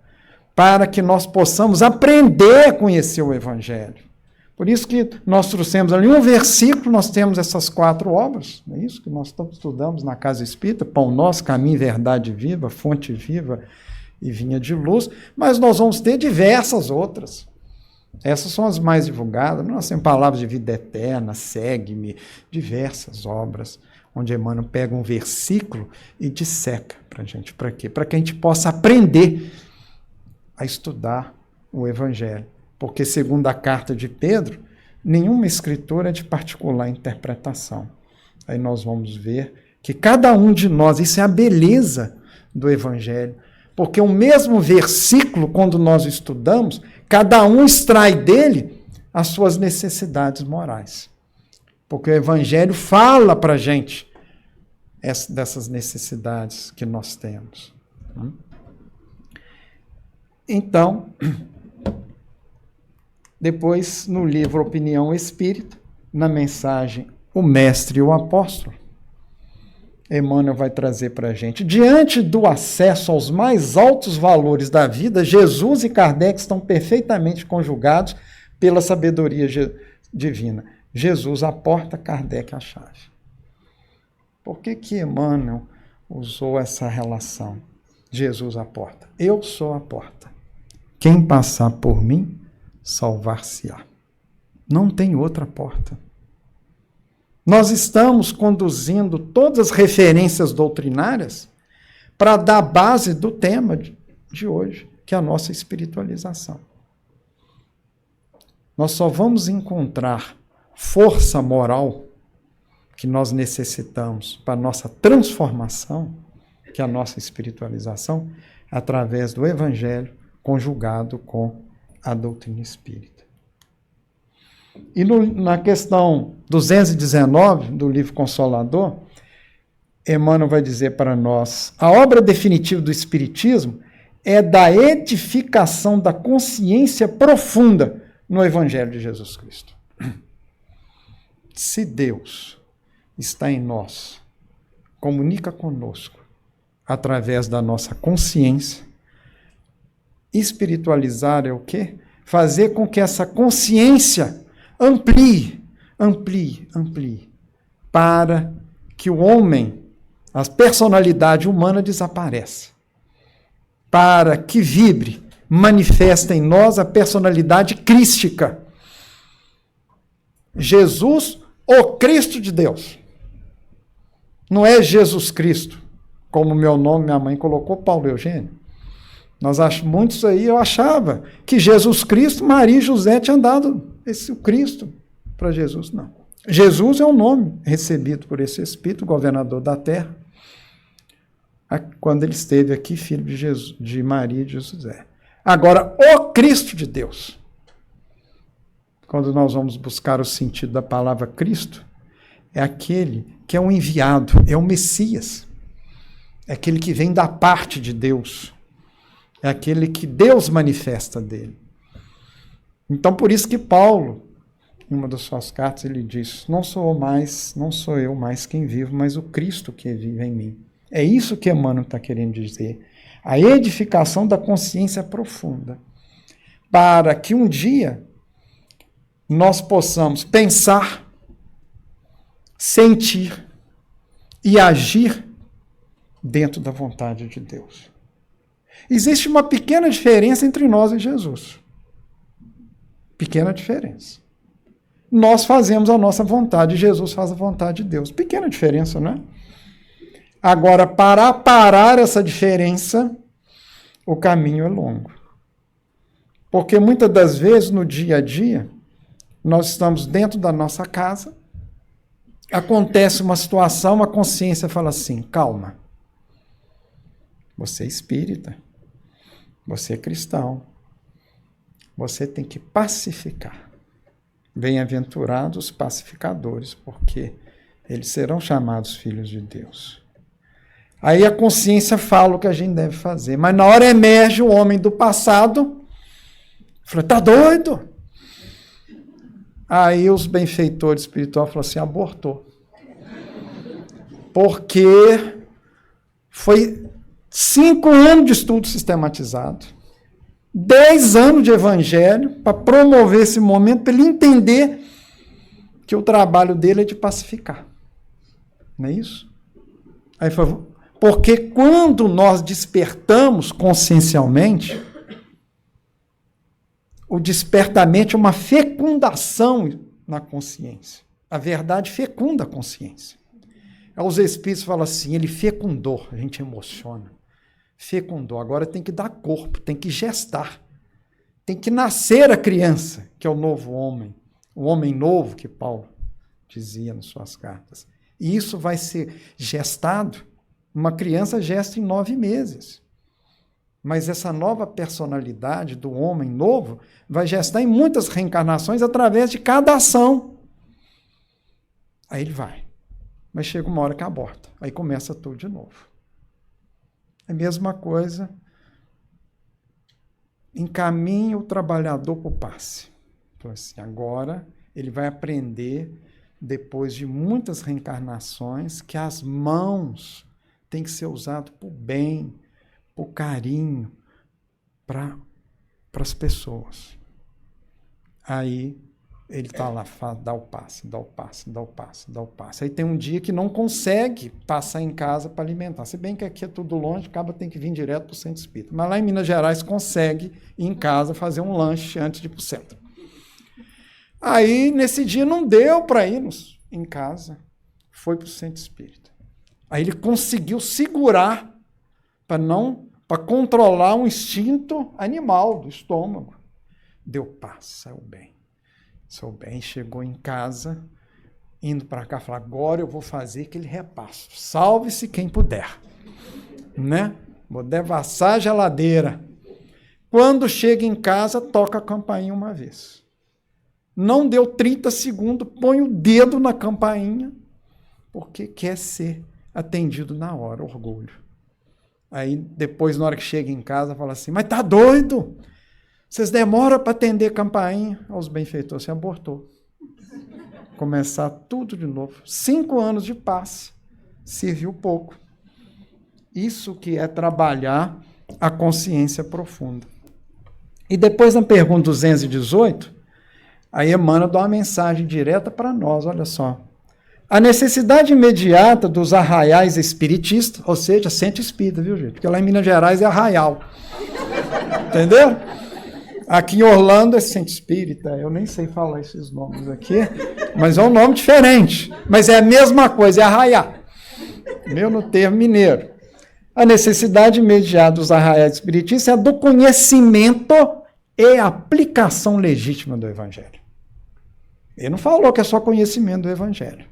para que nós possamos aprender a conhecer o evangelho. Por isso que nós trouxemos ali um versículo, nós temos essas 4 obras, não é isso que nós estudamos na Casa Espírita, Pão Nosso, Caminho, Verdade Viva, Fonte Viva e Vinha de Luz, mas nós vamos ter diversas outras. Essas são as mais divulgadas. Nós temos Palavras de Vida Eterna, Segue-me, diversas obras, onde Emmanuel pega um versículo e disseca para a gente. Para quê? Para que a gente possa aprender a estudar o Evangelho. Porque, segundo a carta de Pedro, nenhuma escritura é de particular interpretação. Aí nós vamos ver que cada um de nós, isso é a beleza do Evangelho, porque o mesmo versículo, quando nós estudamos, cada um extrai dele as suas necessidades morais. Porque o Evangelho fala para a gente dessas necessidades que nós temos. Então, depois, no livro Opinião Espírita, na mensagem O Mestre e o Apóstolo, Emmanuel vai trazer para a gente, diante do acesso aos mais altos valores da vida, Jesus e Kardec estão perfeitamente conjugados pela sabedoria divina. Jesus a porta, Kardec a chave. Por que Emmanuel usou essa relação? Jesus a porta. Eu sou a porta. Quem passar por mim, salvar-se-á. Não tem outra porta. Nós estamos conduzindo todas as referências doutrinárias para dar base do tema de hoje, que é a nossa espiritualização. Nós só vamos encontrar força moral que nós necessitamos para a nossa transformação, que é a nossa espiritualização, através do Evangelho conjugado com a doutrina espírita. E na questão 219 do livro Consolador, Emmanuel vai dizer para nós, a obra definitiva do Espiritismo é da edificação da consciência profunda no Evangelho de Jesus Cristo. Se Deus está em nós, comunica conosco através da nossa consciência, espiritualizar é o quê? Fazer com que essa consciência amplie, para que o homem, a personalidade humana desapareça, para que vibre, manifesta em nós a personalidade crística. Jesus, o Cristo de Deus. Não é Jesus Cristo, como meu nome, minha mãe colocou, Paulo Eugênio. Muitos aí eu achava que Jesus Cristo, Maria e José tinham dado o Cristo para Jesus. Não. Jesus é um nome recebido por esse Espírito, governador da terra, quando ele esteve aqui, filho de, Jesus, de Maria e de José. Agora, o Cristo de Deus. Quando nós vamos buscar o sentido da palavra Cristo, é aquele que é um enviado, é o Messias. É aquele que vem da parte de Deus. É aquele que Deus manifesta dele. Então, por isso que Paulo, em uma das suas cartas, ele diz, não sou eu mais quem vivo, mas o Cristo que vive em mim. É isso que Emmanuel está querendo dizer. A edificação da consciência profunda. Para que um dia nós possamos pensar, sentir e agir dentro da vontade de Deus. Existe uma pequena diferença entre nós e Jesus. Pequena diferença. Nós fazemos a nossa vontade, Jesus faz a vontade de Deus. Pequena diferença, não é? Agora, para parar essa diferença, o caminho é longo. Porque muitas das vezes, no dia a dia, nós estamos dentro da nossa casa, acontece uma situação, a consciência fala assim, calma, você é espírita, você é cristão, você tem que pacificar. Bem-aventurados os pacificadores, porque eles serão chamados filhos de Deus. Aí a consciência fala o que a gente deve fazer, mas na hora emerge o homem do passado, fala, tá doido? Aí os benfeitores espirituais falam assim, abortou. Porque foi 5 anos de estudo sistematizado, 10 anos de evangelho, para promover esse momento, para ele entender que o trabalho dele é de pacificar. Não é isso? Aí falou, porque quando nós despertamos consciencialmente, o despertamento é uma fecundação na consciência. A verdade fecunda a consciência. Os espíritos falam assim, ele fecundou, a gente emociona. Fecundou, agora tem que dar corpo, tem que gestar. Tem que nascer a criança, que é o novo homem. O homem novo, que Paulo dizia nas suas cartas. E isso vai ser gestado. Uma criança gesta em 9 meses. Mas essa nova personalidade do homem novo vai gestar em muitas reencarnações através de cada ação. Aí ele vai. Mas chega uma hora que aborta. Aí começa tudo de novo. É a mesma coisa. Encaminha o trabalhador para o passe. Então, assim, agora ele vai aprender, depois de muitas reencarnações, que as mãos têm que ser usadas para o bem, para o carinho, para as pessoas. Aí ele está lá, dá o passe, dá o passe, dá o passe, dá o passe. Aí tem um dia que não consegue passar em casa para alimentar. Se bem que aqui é tudo longe, acaba tem que vir direto para o centro espírita. Mas lá em Minas Gerais consegue ir em casa fazer um lanche antes de ir para o centro. Aí, nesse dia, não deu para ir em casa. Foi para o centro espírita. Aí ele conseguiu segurar para controlar um instinto animal do estômago. Deu paz, saiu bem. Saiu bem, chegou em casa, indo para cá, falou, agora eu vou fazer aquele repasso. Salve-se quem puder. Né? Vou devassar a geladeira. Quando chega em casa, toca a campainha uma vez. Não deu 30 segundos, põe o dedo na campainha, porque quer ser atendido na hora, orgulho. Aí, depois, na hora que chega em casa, fala assim, mas tá doido? Vocês demoram para atender a campainha? Aos benfeitores, você abortou. Começar tudo de novo. 5 anos de paz. Serviu pouco. Isso que é trabalhar a consciência profunda. E depois, na pergunta 218, aí Emmanuel dá uma mensagem direta para nós, olha só. A necessidade imediata dos arraiais espiritistas, ou seja, centro espírita, viu, gente? Porque lá em Minas Gerais é arraial. Entendeu? Aqui em Orlando é centro espírita, eu nem sei falar esses nomes aqui, mas é um nome diferente. Mas é a mesma coisa, é arraiar. Meu no termo mineiro. A necessidade imediata dos arraiais espiritistas é a do conhecimento e aplicação legítima do Evangelho. Ele não falou que é só conhecimento do Evangelho.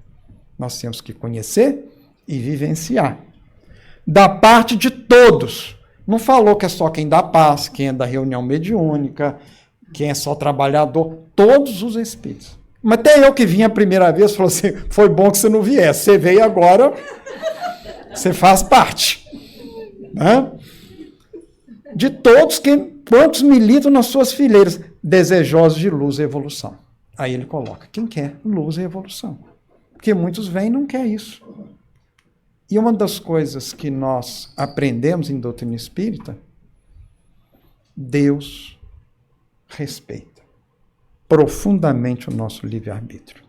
Nós temos que conhecer e vivenciar. Da parte de todos. Não falou que é só quem dá paz, quem é da reunião mediúnica, quem é só trabalhador, todos os espíritos. Mas até eu que vim a primeira vez, falou assim, foi bom que você não viesse, você veio agora, você faz parte. Né? De todos, quantos militam nas suas fileiras, desejosos de luz e evolução. Aí ele coloca, quem quer luz e evolução. Porque muitos vêm e não querem isso. E uma das coisas que nós aprendemos em doutrina espírita, Deus respeita profundamente o nosso livre-arbítrio.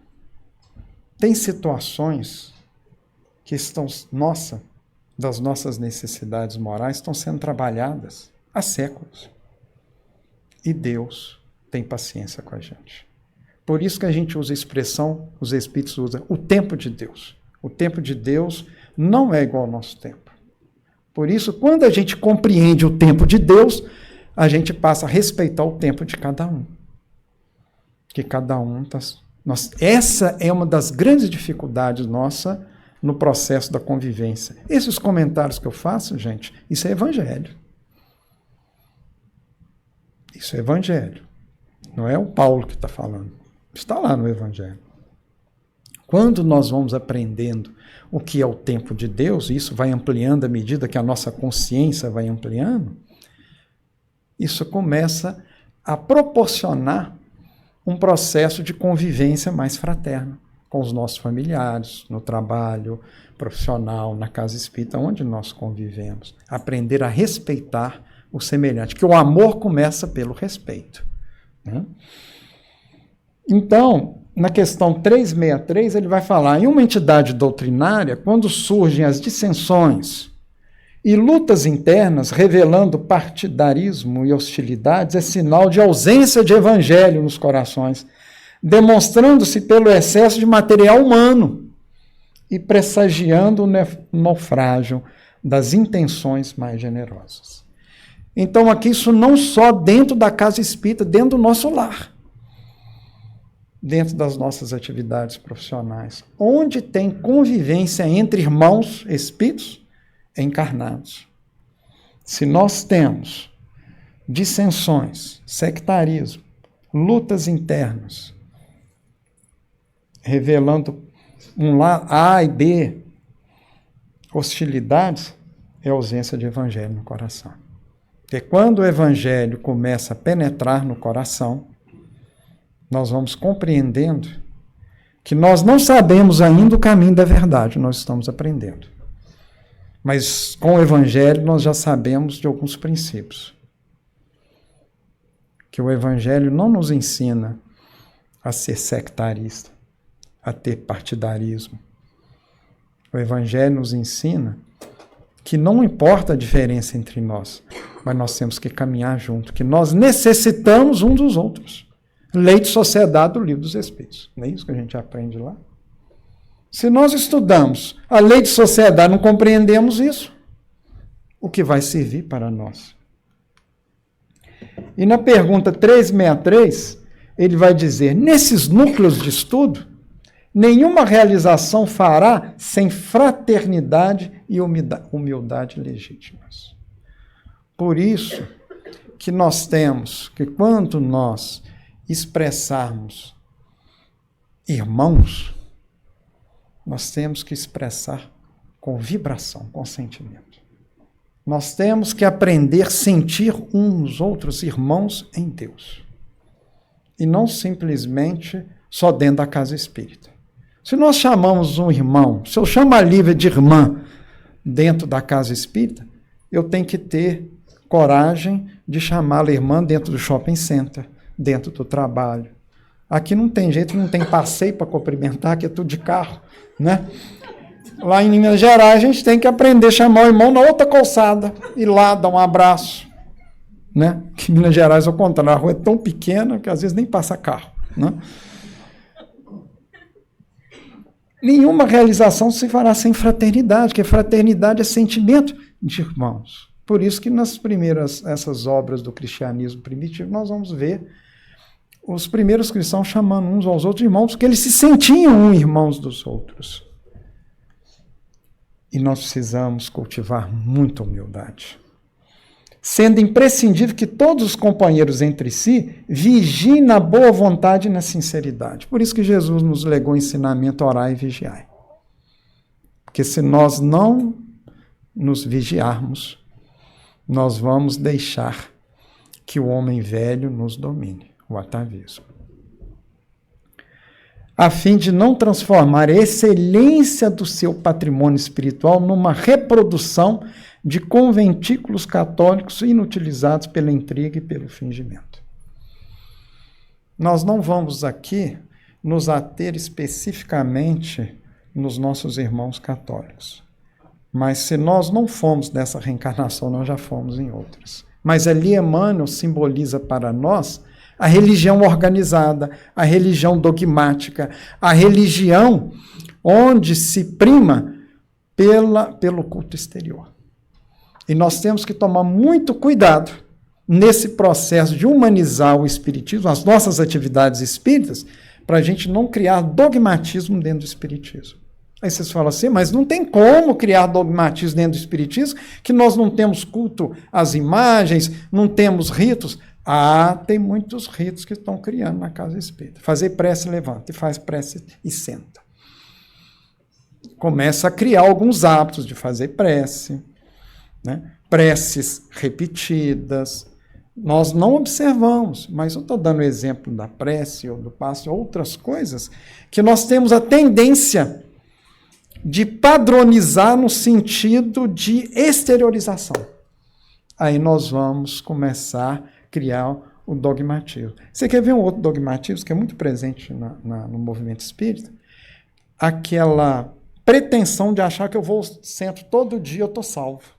Tem situações que das nossas necessidades morais, estão sendo trabalhadas há séculos. E Deus tem paciência com a gente. Por isso que a gente usa a expressão, os Espíritos usam, o tempo de Deus. O tempo de Deus não é igual ao nosso tempo. Por isso, quando a gente compreende o tempo de Deus, a gente passa a respeitar o tempo de cada um. Que cada um está... Essa é uma das grandes dificuldades nossa no processo da convivência. Esses comentários que eu faço, gente, isso é evangelho. Isso é evangelho. Não é o Paulo que está falando. Está lá no evangelho. Quando nós vamos aprendendo o que é o tempo de Deus, e isso vai ampliando à medida que a nossa consciência vai ampliando, isso começa a proporcionar um processo de convivência mais fraterna com os nossos familiares, no trabalho profissional, na casa espírita, onde nós convivemos. Aprender a respeitar o semelhante, que o amor começa pelo respeito. Né? Então, na questão 363, ele vai falar, em uma entidade doutrinária, quando surgem as dissensões e lutas internas, revelando partidarismo e hostilidades, é sinal de ausência de evangelho nos corações, demonstrando-se pelo excesso de material humano e pressagiando o naufrágio das intenções mais generosas. Então, aqui, isso não só dentro da casa espírita, dentro do nosso lar, dentro das nossas atividades profissionais, onde tem convivência entre irmãos espíritos encarnados. Se nós temos dissensões, sectarismo, lutas internas, revelando um lado A e B, hostilidades, é ausência de evangelho no coração. Porque quando o evangelho começa a penetrar no coração, nós vamos compreendendo que nós não sabemos ainda o caminho da verdade, nós estamos aprendendo. Mas com o evangelho nós já sabemos de alguns princípios. Que o evangelho não nos ensina a ser sectarista, a ter partidarismo. O evangelho nos ensina que não importa a diferença entre nós, mas nós temos que caminhar junto, que nós necessitamos um dos outros. Lei de sociedade do Livro dos Espíritos. Não é isso que a gente aprende lá? Se nós estudamos a lei de sociedade, não compreendemos isso, o que vai servir para nós? E na pergunta 363, ele vai dizer, nesses núcleos de estudo, nenhuma realização fará sem fraternidade e humildade legítimas. Por isso que nós temos que, quando nós expressarmos irmãos, nós temos que expressar com vibração, com sentimento. Nós temos que aprender a sentir uns outros irmãos em Deus. E não simplesmente só dentro da casa espírita. Se nós chamamos um irmão, se eu chamo a Lívia de irmã dentro da casa espírita, eu tenho que ter coragem de chamá-la irmã dentro do shopping center, dentro do trabalho. Aqui não tem jeito, não tem passeio para cumprimentar, aqui é tudo de carro, né? Lá em Minas Gerais, a gente tem que aprender a chamar o irmão na outra calçada, ir lá, dar um abraço, né? Que em Minas Gerais, ao contrário, a rua é tão pequena que às vezes nem passa carro, né? Nenhuma realização se fará sem fraternidade, porque fraternidade é sentimento de irmãos. Por isso que nas primeiras, essas obras do cristianismo primitivo, nós vamos ver os primeiros cristãos chamando uns aos outros irmãos, porque eles se sentiam irmãos dos outros. E nós precisamos cultivar muita humildade, sendo imprescindível que todos os companheiros entre si vigiem na boa vontade e na sinceridade. Por isso que Jesus nos legou o ensinamento orai e vigiai. Porque se nós não nos vigiarmos, nós vamos deixar que o homem velho nos domine, o atavismo. a fim de não transformar a excelência do seu patrimônio espiritual numa reprodução de conventículos católicos inutilizados pela intriga e pelo fingimento. Nós não vamos aqui nos ater especificamente nos nossos irmãos católicos. Mas se nós não fomos dessa reencarnação, nós já fomos em outras. Mas ali Emmanuel simboliza para nós a religião organizada, a religião dogmática, a religião onde se prima pelo culto exterior. E nós temos que tomar muito cuidado nesse processo de humanizar o espiritismo, as nossas atividades espíritas, para a gente não criar dogmatismo dentro do espiritismo. Aí vocês falam assim, mas não tem como criar dogmatismo dentro do espiritismo, que nós não temos culto às imagens, não temos ritos. Tem muitos ritos que estão criando na casa espírita. Fazer prece, levanta, e faz prece e senta. Começa a criar alguns hábitos de fazer prece, né? Preces repetidas. Nós não observamos, mas eu estou dando o exemplo da prece ou do passe, outras coisas, que nós temos a tendência de padronizar no sentido de exteriorização. Aí nós vamos começar a criar o dogmatismo. Você quer ver um outro dogmatismo que é muito presente no movimento espírita? Aquela pretensão de achar que eu vou ao centro todo dia, eu estou salvo.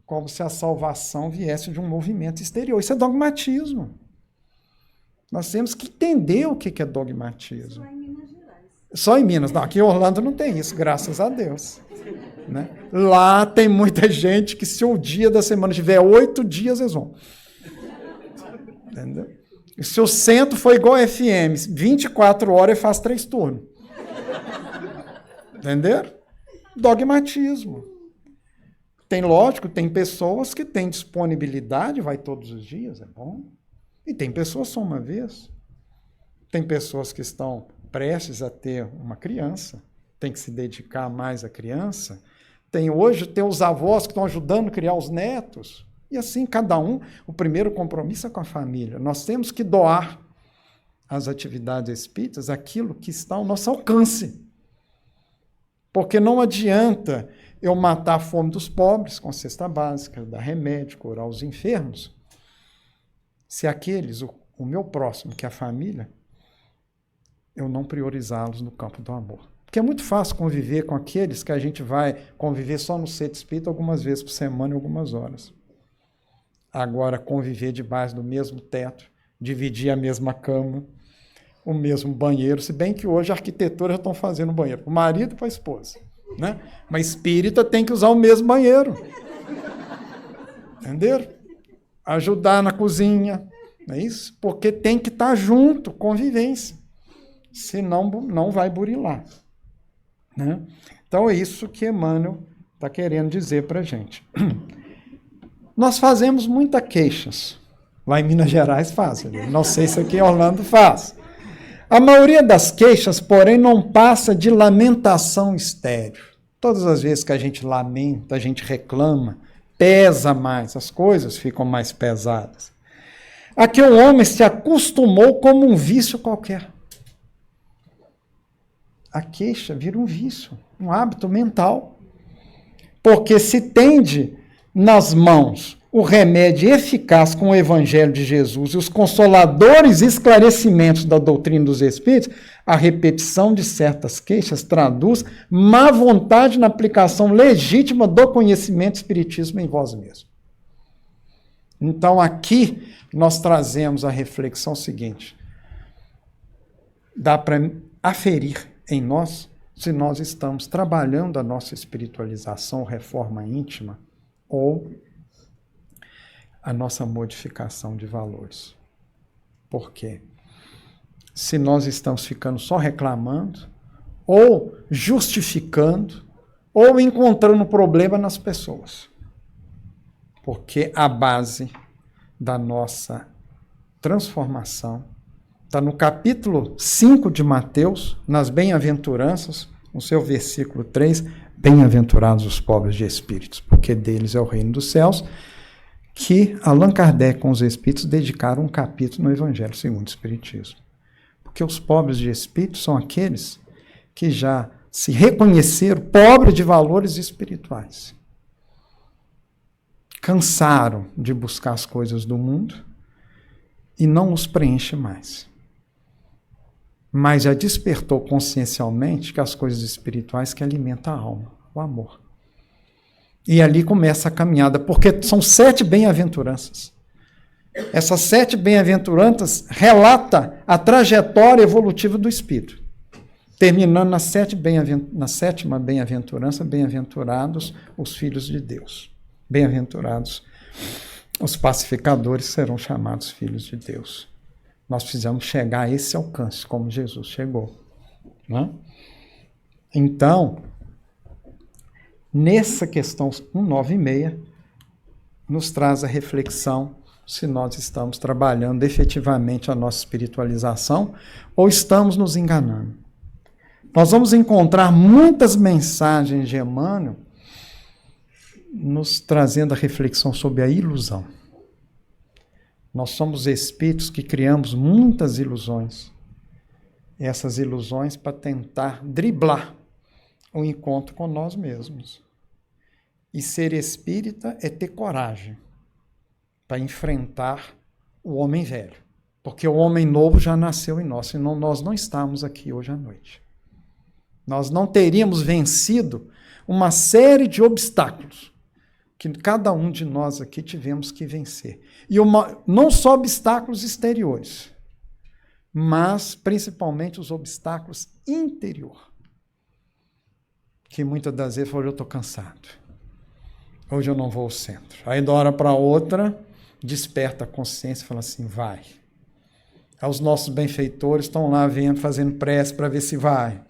Como se a salvação viesse de um movimento exterior. Isso é dogmatismo. Nós temos que entender o que é dogmatismo. Só em Minas Gerais. Só em Minas. Não, aqui em Orlando não tem isso, graças a Deus. Né? Lá tem muita gente que se o dia da semana tiver 8 dias, eles vão. Entendeu? E se o centro for igual a FM, 24 horas e faz 3 turnos. Entenderam? Dogmatismo. Lógico, tem pessoas que têm disponibilidade, vai todos os dias, é bom. E tem pessoas só uma vez. Tem pessoas que estão prestes a ter uma criança, tem que se dedicar mais à criança. Hoje tem os avós que estão ajudando a criar os netos. E assim, cada um, o primeiro compromisso é com a família. Nós temos que doar às atividades espíritas aquilo que está ao nosso alcance. Porque não adianta eu matar a fome dos pobres com cesta básica, dar remédio, curar os enfermos, se aqueles, o meu próximo, que é a família, eu não priorizá-los no campo do amor. Porque é muito fácil conviver com aqueles que a gente vai conviver só no centro espírita algumas vezes por semana e algumas horas. Agora, conviver debaixo do mesmo teto, dividir a mesma cama, o mesmo banheiro, se bem que hoje a arquitetura já estão fazendo banheiro para o marido e para a esposa. Né? Mas espírita tem que usar o mesmo banheiro. Entenderam? Ajudar na cozinha, não é isso? Porque tem que estar junto, convivência. Senão não vai burilar. Né? Então é isso que Emmanuel está querendo dizer para a gente. Nós fazemos muitas queixas. Lá em Minas Gerais fazem. Não sei se aqui em Orlando faz. A maioria das queixas, porém, não passa de lamentação estéril. Todas as vezes que a gente lamenta, a gente reclama, pesa mais, as coisas ficam mais pesadas. Aqui o homem se acostumou como um vício qualquer. A queixa vira um vício, um hábito mental. Porque se tende nas mãos o remédio eficaz com o Evangelho de Jesus e os consoladores esclarecimentos da doutrina dos Espíritos, a repetição de certas queixas traduz má vontade na aplicação legítima do conhecimento espiritismo em vós mesmo. Então aqui nós trazemos a reflexão seguinte. Dá para aferir em nós se nós estamos trabalhando a nossa espiritualização, reforma íntima ou a nossa modificação de valores. Por quê? Se nós estamos ficando só reclamando, ou justificando, ou encontrando problema nas pessoas. Porque a base da nossa transformação está no capítulo 5 de Mateus, nas bem-aventuranças, no seu versículo 3, bem-aventurados os pobres de espíritos, porque deles é o reino dos céus, que Allan Kardec com os Espíritos dedicaram um capítulo no Evangelho segundo o Espiritismo. Porque os pobres de espírito são aqueles que já se reconheceram pobres de valores espirituais. Cansaram de buscar as coisas do mundo e não os preenche mais. Mas já despertou consciencialmente que as coisas espirituais que alimentam a alma, o amor. E ali começa a caminhada, porque são 7 bem-aventuranças. Essas 7 bem-aventuranças relata a trajetória evolutiva do espírito. Terminando na 7ª bem-aventurança, bem-aventurados os filhos de Deus. Bem-aventurados os pacificadores serão chamados filhos de Deus. Nós precisamos chegar a esse alcance, como Jesus chegou. Né? Então, nessa questão 196, nos traz a reflexão se nós estamos trabalhando efetivamente a nossa espiritualização ou estamos nos enganando. Nós vamos encontrar muitas mensagens de Emmanuel nos trazendo a reflexão sobre a ilusão. Nós somos espíritos que criamos muitas ilusões. Essas ilusões para tentar driblar o encontro com nós mesmos. E ser espírita é ter coragem para enfrentar o homem velho. Porque o homem novo já nasceu em nós, senão nós não estávamos aqui hoje à noite. Nós não teríamos vencido uma série de obstáculos que cada um de nós aqui tivemos que vencer. E não só obstáculos exteriores, mas principalmente os obstáculos interiores. Que muitas das vezes eu estou cansado. Hoje eu não vou ao centro. Aí de uma hora para outra, desperta a consciência e fala assim, vai. Aí os nossos benfeitores estão lá vendo, fazendo prece para ver se vai.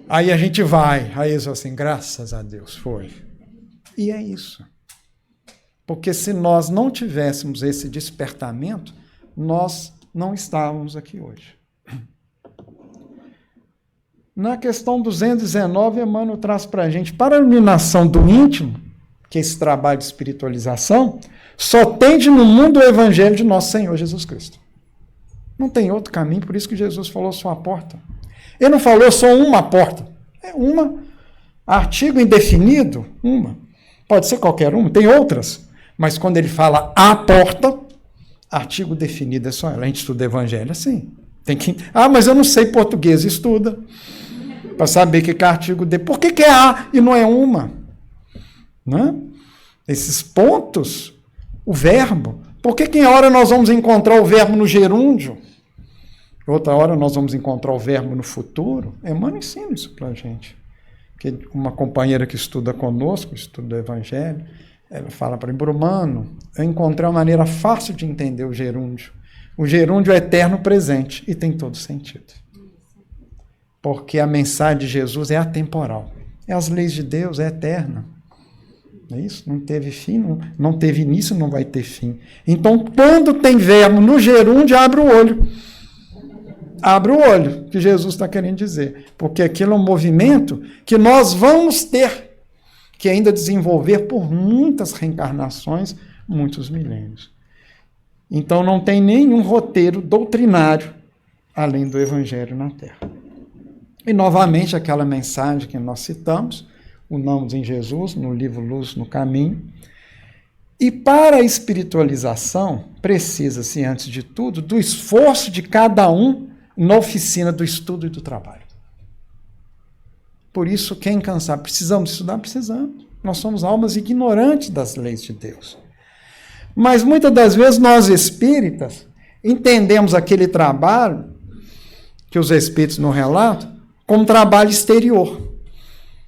Aí a gente vai. Aí eles falam assim, graças a Deus, foi. E é isso. Porque se nós não tivéssemos esse despertamento, nós não estávamos aqui hoje. Na questão 219, Emmanuel traz para a gente, para a iluminação do íntimo, que é esse trabalho de espiritualização, só tende no mundo o evangelho de nosso Senhor Jesus Cristo. Não tem outro caminho, por isso que Jesus falou, sou a porta. Ele não falou, eu sou uma porta. É uma. Artigo indefinido, uma. Pode ser qualquer uma, tem outras. Mas quando ele fala a porta, artigo definido é só ela. A gente estuda evangelho assim. Tem que... mas eu não sei português, estuda. Para saber que é artigo de... Por que é a e não é uma? Né? Esses pontos, o verbo. Por que em hora nós vamos encontrar o verbo no gerúndio? Outra hora nós vamos encontrar o verbo no futuro? Emmanuel ensina isso para a gente. Que uma companheira que estuda conosco, estuda o evangelho, ela fala para mim, Brumano, eu encontrei uma maneira fácil de entender o gerúndio. O gerúndio é eterno presente e tem todo sentido. Porque a mensagem de Jesus é atemporal. É as leis de Deus, é eterna. É isso? Não teve fim, não teve início, não vai ter fim. Então, quando tem verbo no gerúndio, abre o olho. Abre o olho, que Jesus está querendo dizer. Porque aquilo é um movimento que nós vamos ter que ainda desenvolver por muitas reencarnações, muitos milênios. Então não tem nenhum roteiro doutrinário além do Evangelho na Terra. E novamente aquela mensagem que nós citamos, unamos em Jesus, no livro Luz no Caminho. E para a espiritualização, precisa-se, antes de tudo, do esforço de cada um na oficina do estudo e do trabalho. Por isso, quem cansar, precisamos estudar? Precisamos. Nós somos almas ignorantes das leis de Deus. Mas muitas das vezes nós espíritas entendemos aquele trabalho que os espíritos nos relatam como trabalho exterior.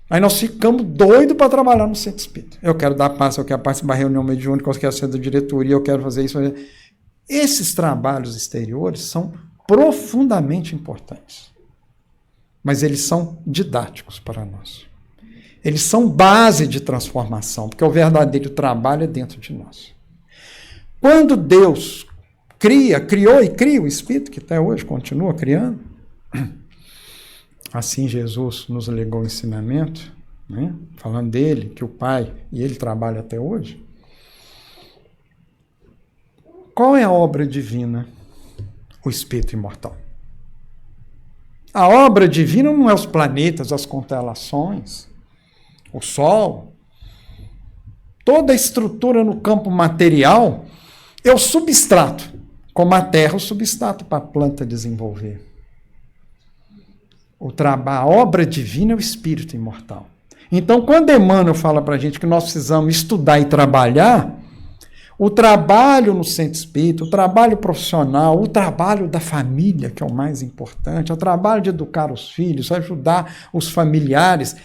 Aí nós ficamos doidos para trabalhar no centro espírita. Eu quero dar passo, eu quero participar da reunião mediúnica, eu quero ser da diretoria, eu quero fazer isso. Esses trabalhos exteriores são profundamente importantes. Mas eles são didáticos para nós. Eles são base de transformação, porque o verdadeiro trabalho é dentro de nós. Quando Deus criou e cria o Espírito, que até hoje continua criando, assim Jesus nos legou o ensinamento, né? Falando dele, que o Pai e ele trabalham até hoje. Qual é a obra divina? O Espírito imortal. A obra divina não é os planetas, as constelações, o Sol. Toda a estrutura no campo material é o substrato, como a terra, o substrato para a planta desenvolver. A obra divina é o espírito imortal. Então, quando Emmanuel fala para a gente que nós precisamos estudar e trabalhar, o trabalho no centro espírita, o trabalho profissional, o trabalho da família, que é o mais importante, o trabalho de educar os filhos, ajudar os familiares,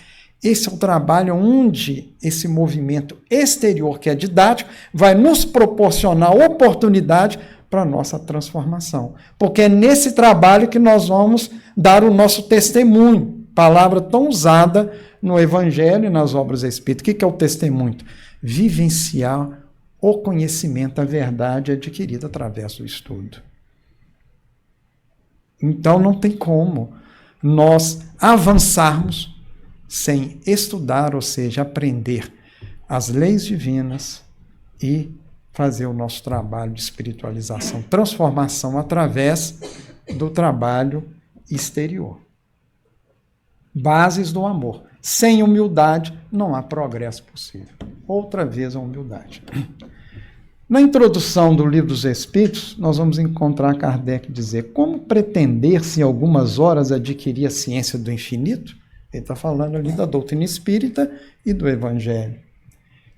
esse é o trabalho onde esse movimento exterior, que é didático, vai nos proporcionar oportunidade para a nossa transformação. Porque é nesse trabalho que nós vamos dar o nosso testemunho, palavra tão usada no Evangelho e nas obras espíritas. O que é o testemunho? Vivenciar o conhecimento, a verdade adquirida através do estudo. Então não tem como nós avançarmos sem estudar, ou seja, aprender as leis divinas e fazer o nosso trabalho de espiritualização, transformação através do trabalho exterior. Bases do amor. Sem humildade não há progresso possível. Outra vez a humildade. Na introdução do Livro dos Espíritos, nós vamos encontrar Kardec dizer: como pretender-se em algumas horas adquirir a ciência do infinito? Ele está falando ali da doutrina espírita e do Evangelho.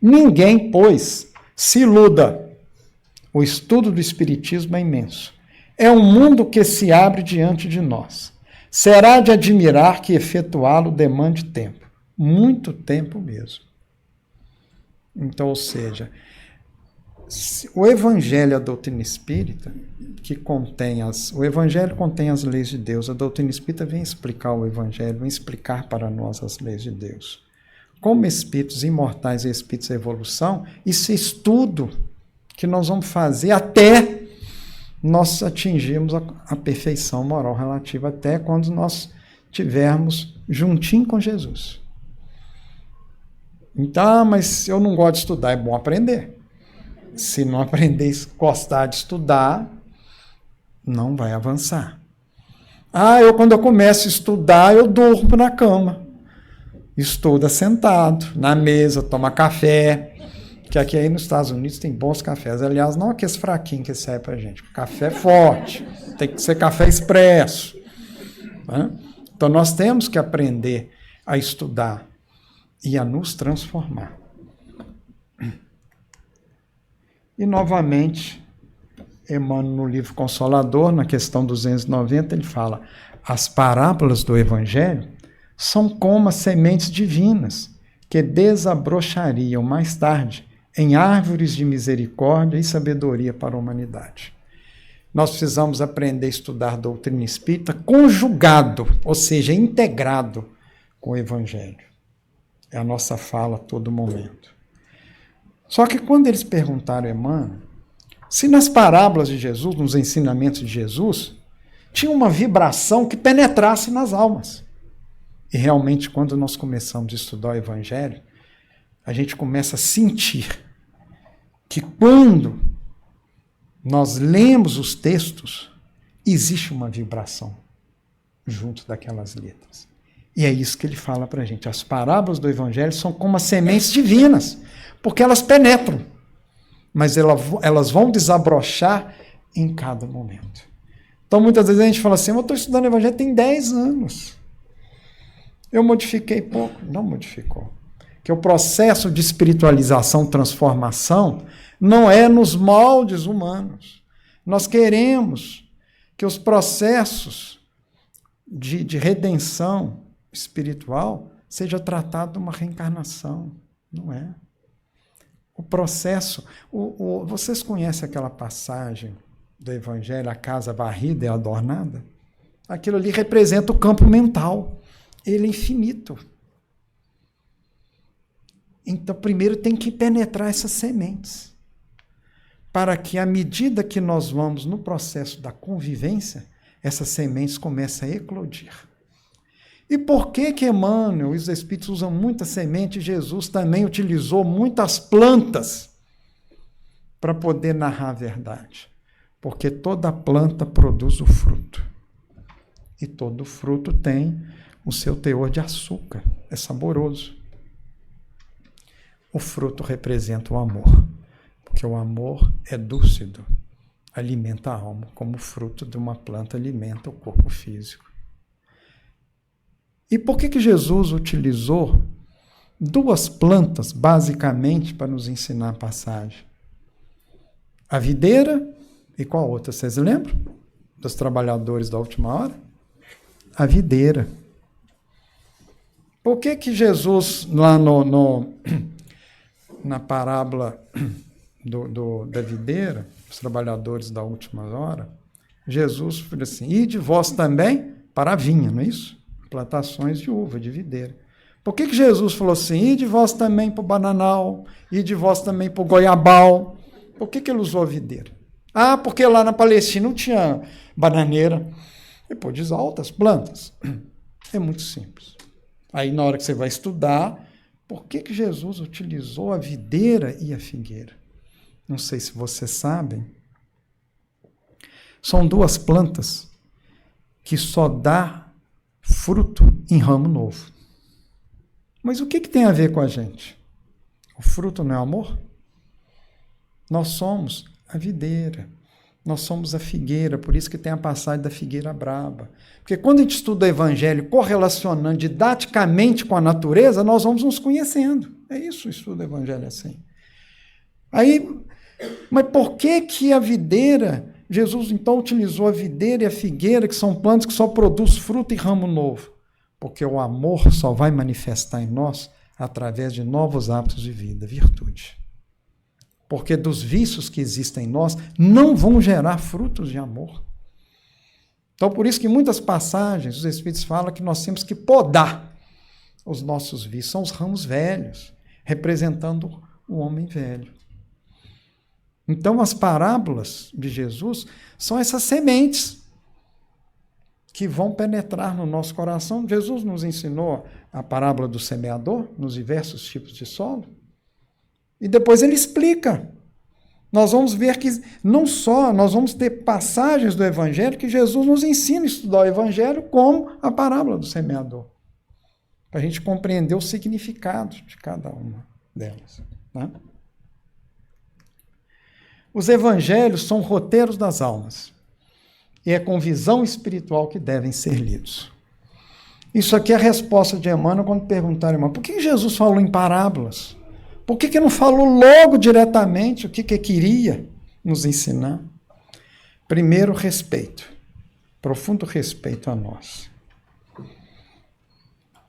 Ninguém, pois, se iluda. O estudo do Espiritismo é imenso. É um mundo que se abre diante de nós. Será de admirar que efetuá-lo demande tempo. Muito tempo mesmo. Então, ou seja, o Evangelho e a doutrina espírita, o Evangelho contém as leis de Deus, a doutrina espírita vem explicar o Evangelho, vem explicar para nós as leis de Deus. Como espíritos imortais e espíritos da evolução, isso é estudo que nós vamos fazer até nós atingirmos a perfeição moral relativa, até quando nós estivermos juntinho com Jesus. Então, mas eu não gosto de estudar, é bom aprender. Se não aprender a gostar de estudar, não vai avançar. Quando eu começo a estudar, eu durmo na cama. Estuda sentado, na mesa, toma café. Que aqui aí nos Estados Unidos tem bons cafés. Aliás, não aqueles fraquinhos que serve pra gente. Café forte. Tem que ser café expresso. Né? Então nós temos que aprender a estudar e a nos transformar. E novamente, Emmanuel, no livro Consolador, na questão 290, ele fala: as parábolas do Evangelho são como as sementes divinas que desabrochariam mais tarde em árvores de misericórdia e sabedoria para a humanidade. Nós precisamos aprender a estudar doutrina espírita conjugado, ou seja, integrado com o Evangelho. É a nossa fala a todo momento. Só que quando eles perguntaram a Emmanuel se nas parábolas de Jesus, nos ensinamentos de Jesus, tinha uma vibração que penetrasse nas almas. E realmente, quando nós começamos a estudar o Evangelho, a gente começa a sentir que quando nós lemos os textos, existe uma vibração junto daquelas letras. E é isso que ele fala para a gente. As parábolas do Evangelho são como as sementes divinas, porque elas penetram, mas elas vão desabrochar em cada momento. Então, muitas vezes a gente fala assim: eu estou estudando o Evangelho tem 10 anos. Eu modifiquei pouco. Não modificou. Que o processo de espiritualização, transformação, não é nos moldes humanos. Nós queremos que os processos de redenção espiritual seja tratado de uma reencarnação. Não é. O processo... vocês conhecem aquela passagem do Evangelho, a casa varrida e adornada? Aquilo ali representa o campo mental. Ele é infinito. Então, primeiro tem que penetrar essas sementes, para que, à medida que nós vamos no processo da convivência, essas sementes comecem a eclodir. E por que Emmanuel e os Espíritos usam muita semente? Jesus também utilizou muitas plantas para poder narrar a verdade. Porque toda planta produz o fruto. E todo fruto tem o seu teor de açúcar, é saboroso. O fruto representa o amor, porque o amor é dúlcido, alimenta a alma, como o fruto de uma planta alimenta o corpo físico. E por que Jesus utilizou duas plantas, basicamente, para nos ensinar a passagem? A videira e qual outra? Vocês lembram? Dos trabalhadores da última hora? A videira. Por que Jesus, lá na parábola da videira, os trabalhadores da última hora, Jesus falou assim, ide vós também para a vinha, não é isso? Plantações de uva, de videira. Por que Jesus falou assim, ide vós também para o bananal, ide vós também para o goiabal? Por que ele usou a videira? Ah, porque lá na Palestina não tinha bananeira. Ele pôde usar outras plantas. É muito simples. Aí na hora que você vai estudar, por que Jesus utilizou a videira e a figueira? Não sei se vocês sabem. São duas plantas que só dá fruto em ramo novo. Mas o que tem a ver com a gente? O fruto não é amor? Nós somos a videira, nós somos a figueira, por isso que tem a passagem da figueira braba. Porque quando a gente estuda o Evangelho correlacionando didaticamente com a natureza, nós vamos nos conhecendo. É isso o estudo do Evangelho assim. Aí, mas por que a videira, Jesus então utilizou a videira e a figueira, que são plantas que só produzem fruto e ramo novo? Porque o amor só vai manifestar em nós através de novos hábitos de vida, virtude. Porque dos vícios que existem em nós não vão gerar frutos de amor. Então, por isso que em muitas passagens os Espíritos falam que nós temos que podar os nossos vícios. São os ramos velhos, representando o homem velho. Então, as parábolas de Jesus são essas sementes que vão penetrar no nosso coração. Jesus nos ensinou a parábola do semeador, nos diversos tipos de solo. E depois ele explica. Nós vamos ver que não só, nós vamos ter passagens do Evangelho que Jesus nos ensina a estudar o Evangelho como a parábola do semeador. Para a gente compreender o significado de cada uma delas. Né? Os Evangelhos são roteiros das almas. E é com visão espiritual que devem ser lidos. Isso aqui é a resposta de Emmanuel quando perguntaram, irmão, por que Jesus falou em parábolas? Por que não falou logo diretamente o que queria nos ensinar? Primeiro, respeito. Profundo respeito a nós.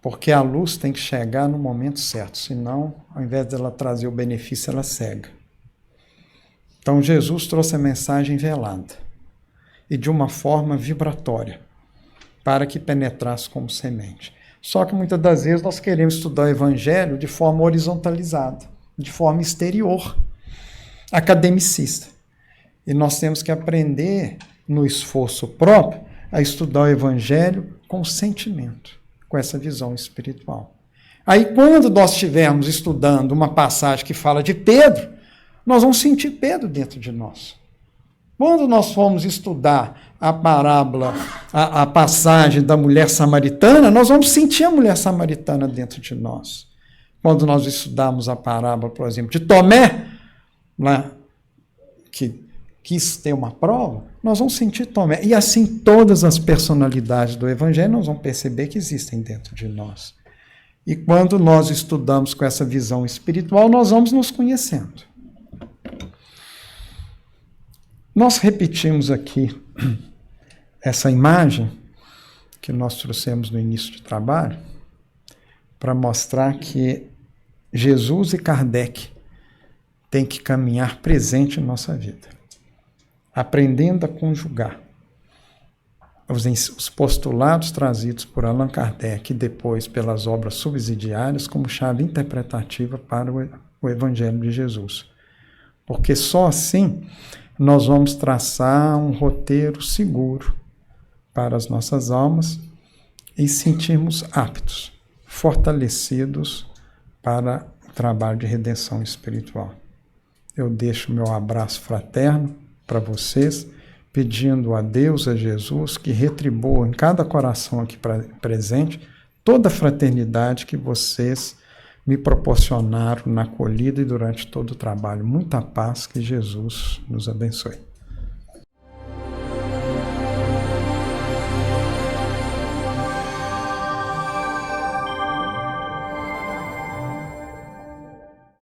Porque a luz tem que chegar no momento certo, senão, ao invés dela trazer o benefício, ela cega. Então, Jesus trouxe a mensagem velada e de uma forma vibratória, para que penetrasse como semente. Só que muitas das vezes nós queremos estudar o Evangelho de forma horizontalizada, de forma exterior, academicista. E nós temos que aprender, no esforço próprio, a estudar o Evangelho com sentimento, com essa visão espiritual. Aí, quando nós estivermos estudando uma passagem que fala de Pedro, nós vamos sentir Pedro dentro de nós. Quando nós formos estudar a parábola, a passagem da mulher samaritana, nós vamos sentir a mulher samaritana dentro de nós. Quando nós estudarmos a parábola, por exemplo, de Tomé, né, que quis ter uma prova, nós vamos sentir Tomé. E assim todas as personalidades do Evangelho nós vamos perceber que existem dentro de nós. E quando nós estudamos com essa visão espiritual, nós vamos nos conhecendo. Nós repetimos aqui essa imagem que nós trouxemos no início do trabalho para mostrar que Jesus e Kardec têm que caminhar presente em nossa vida, aprendendo a conjugar os postulados trazidos por Allan Kardec e depois pelas obras subsidiárias como chave interpretativa para o Evangelho de Jesus. Porque só assim nós vamos traçar um roteiro seguro para as nossas almas e sentirmos aptos, fortalecidos para o trabalho de redenção espiritual. Eu deixo meu abraço fraterno para vocês pedindo a Deus, a Jesus, que retribua em cada coração aqui presente toda a fraternidade que vocês me proporcionaram na acolhida e durante todo o trabalho. Muita paz, que Jesus nos abençoe.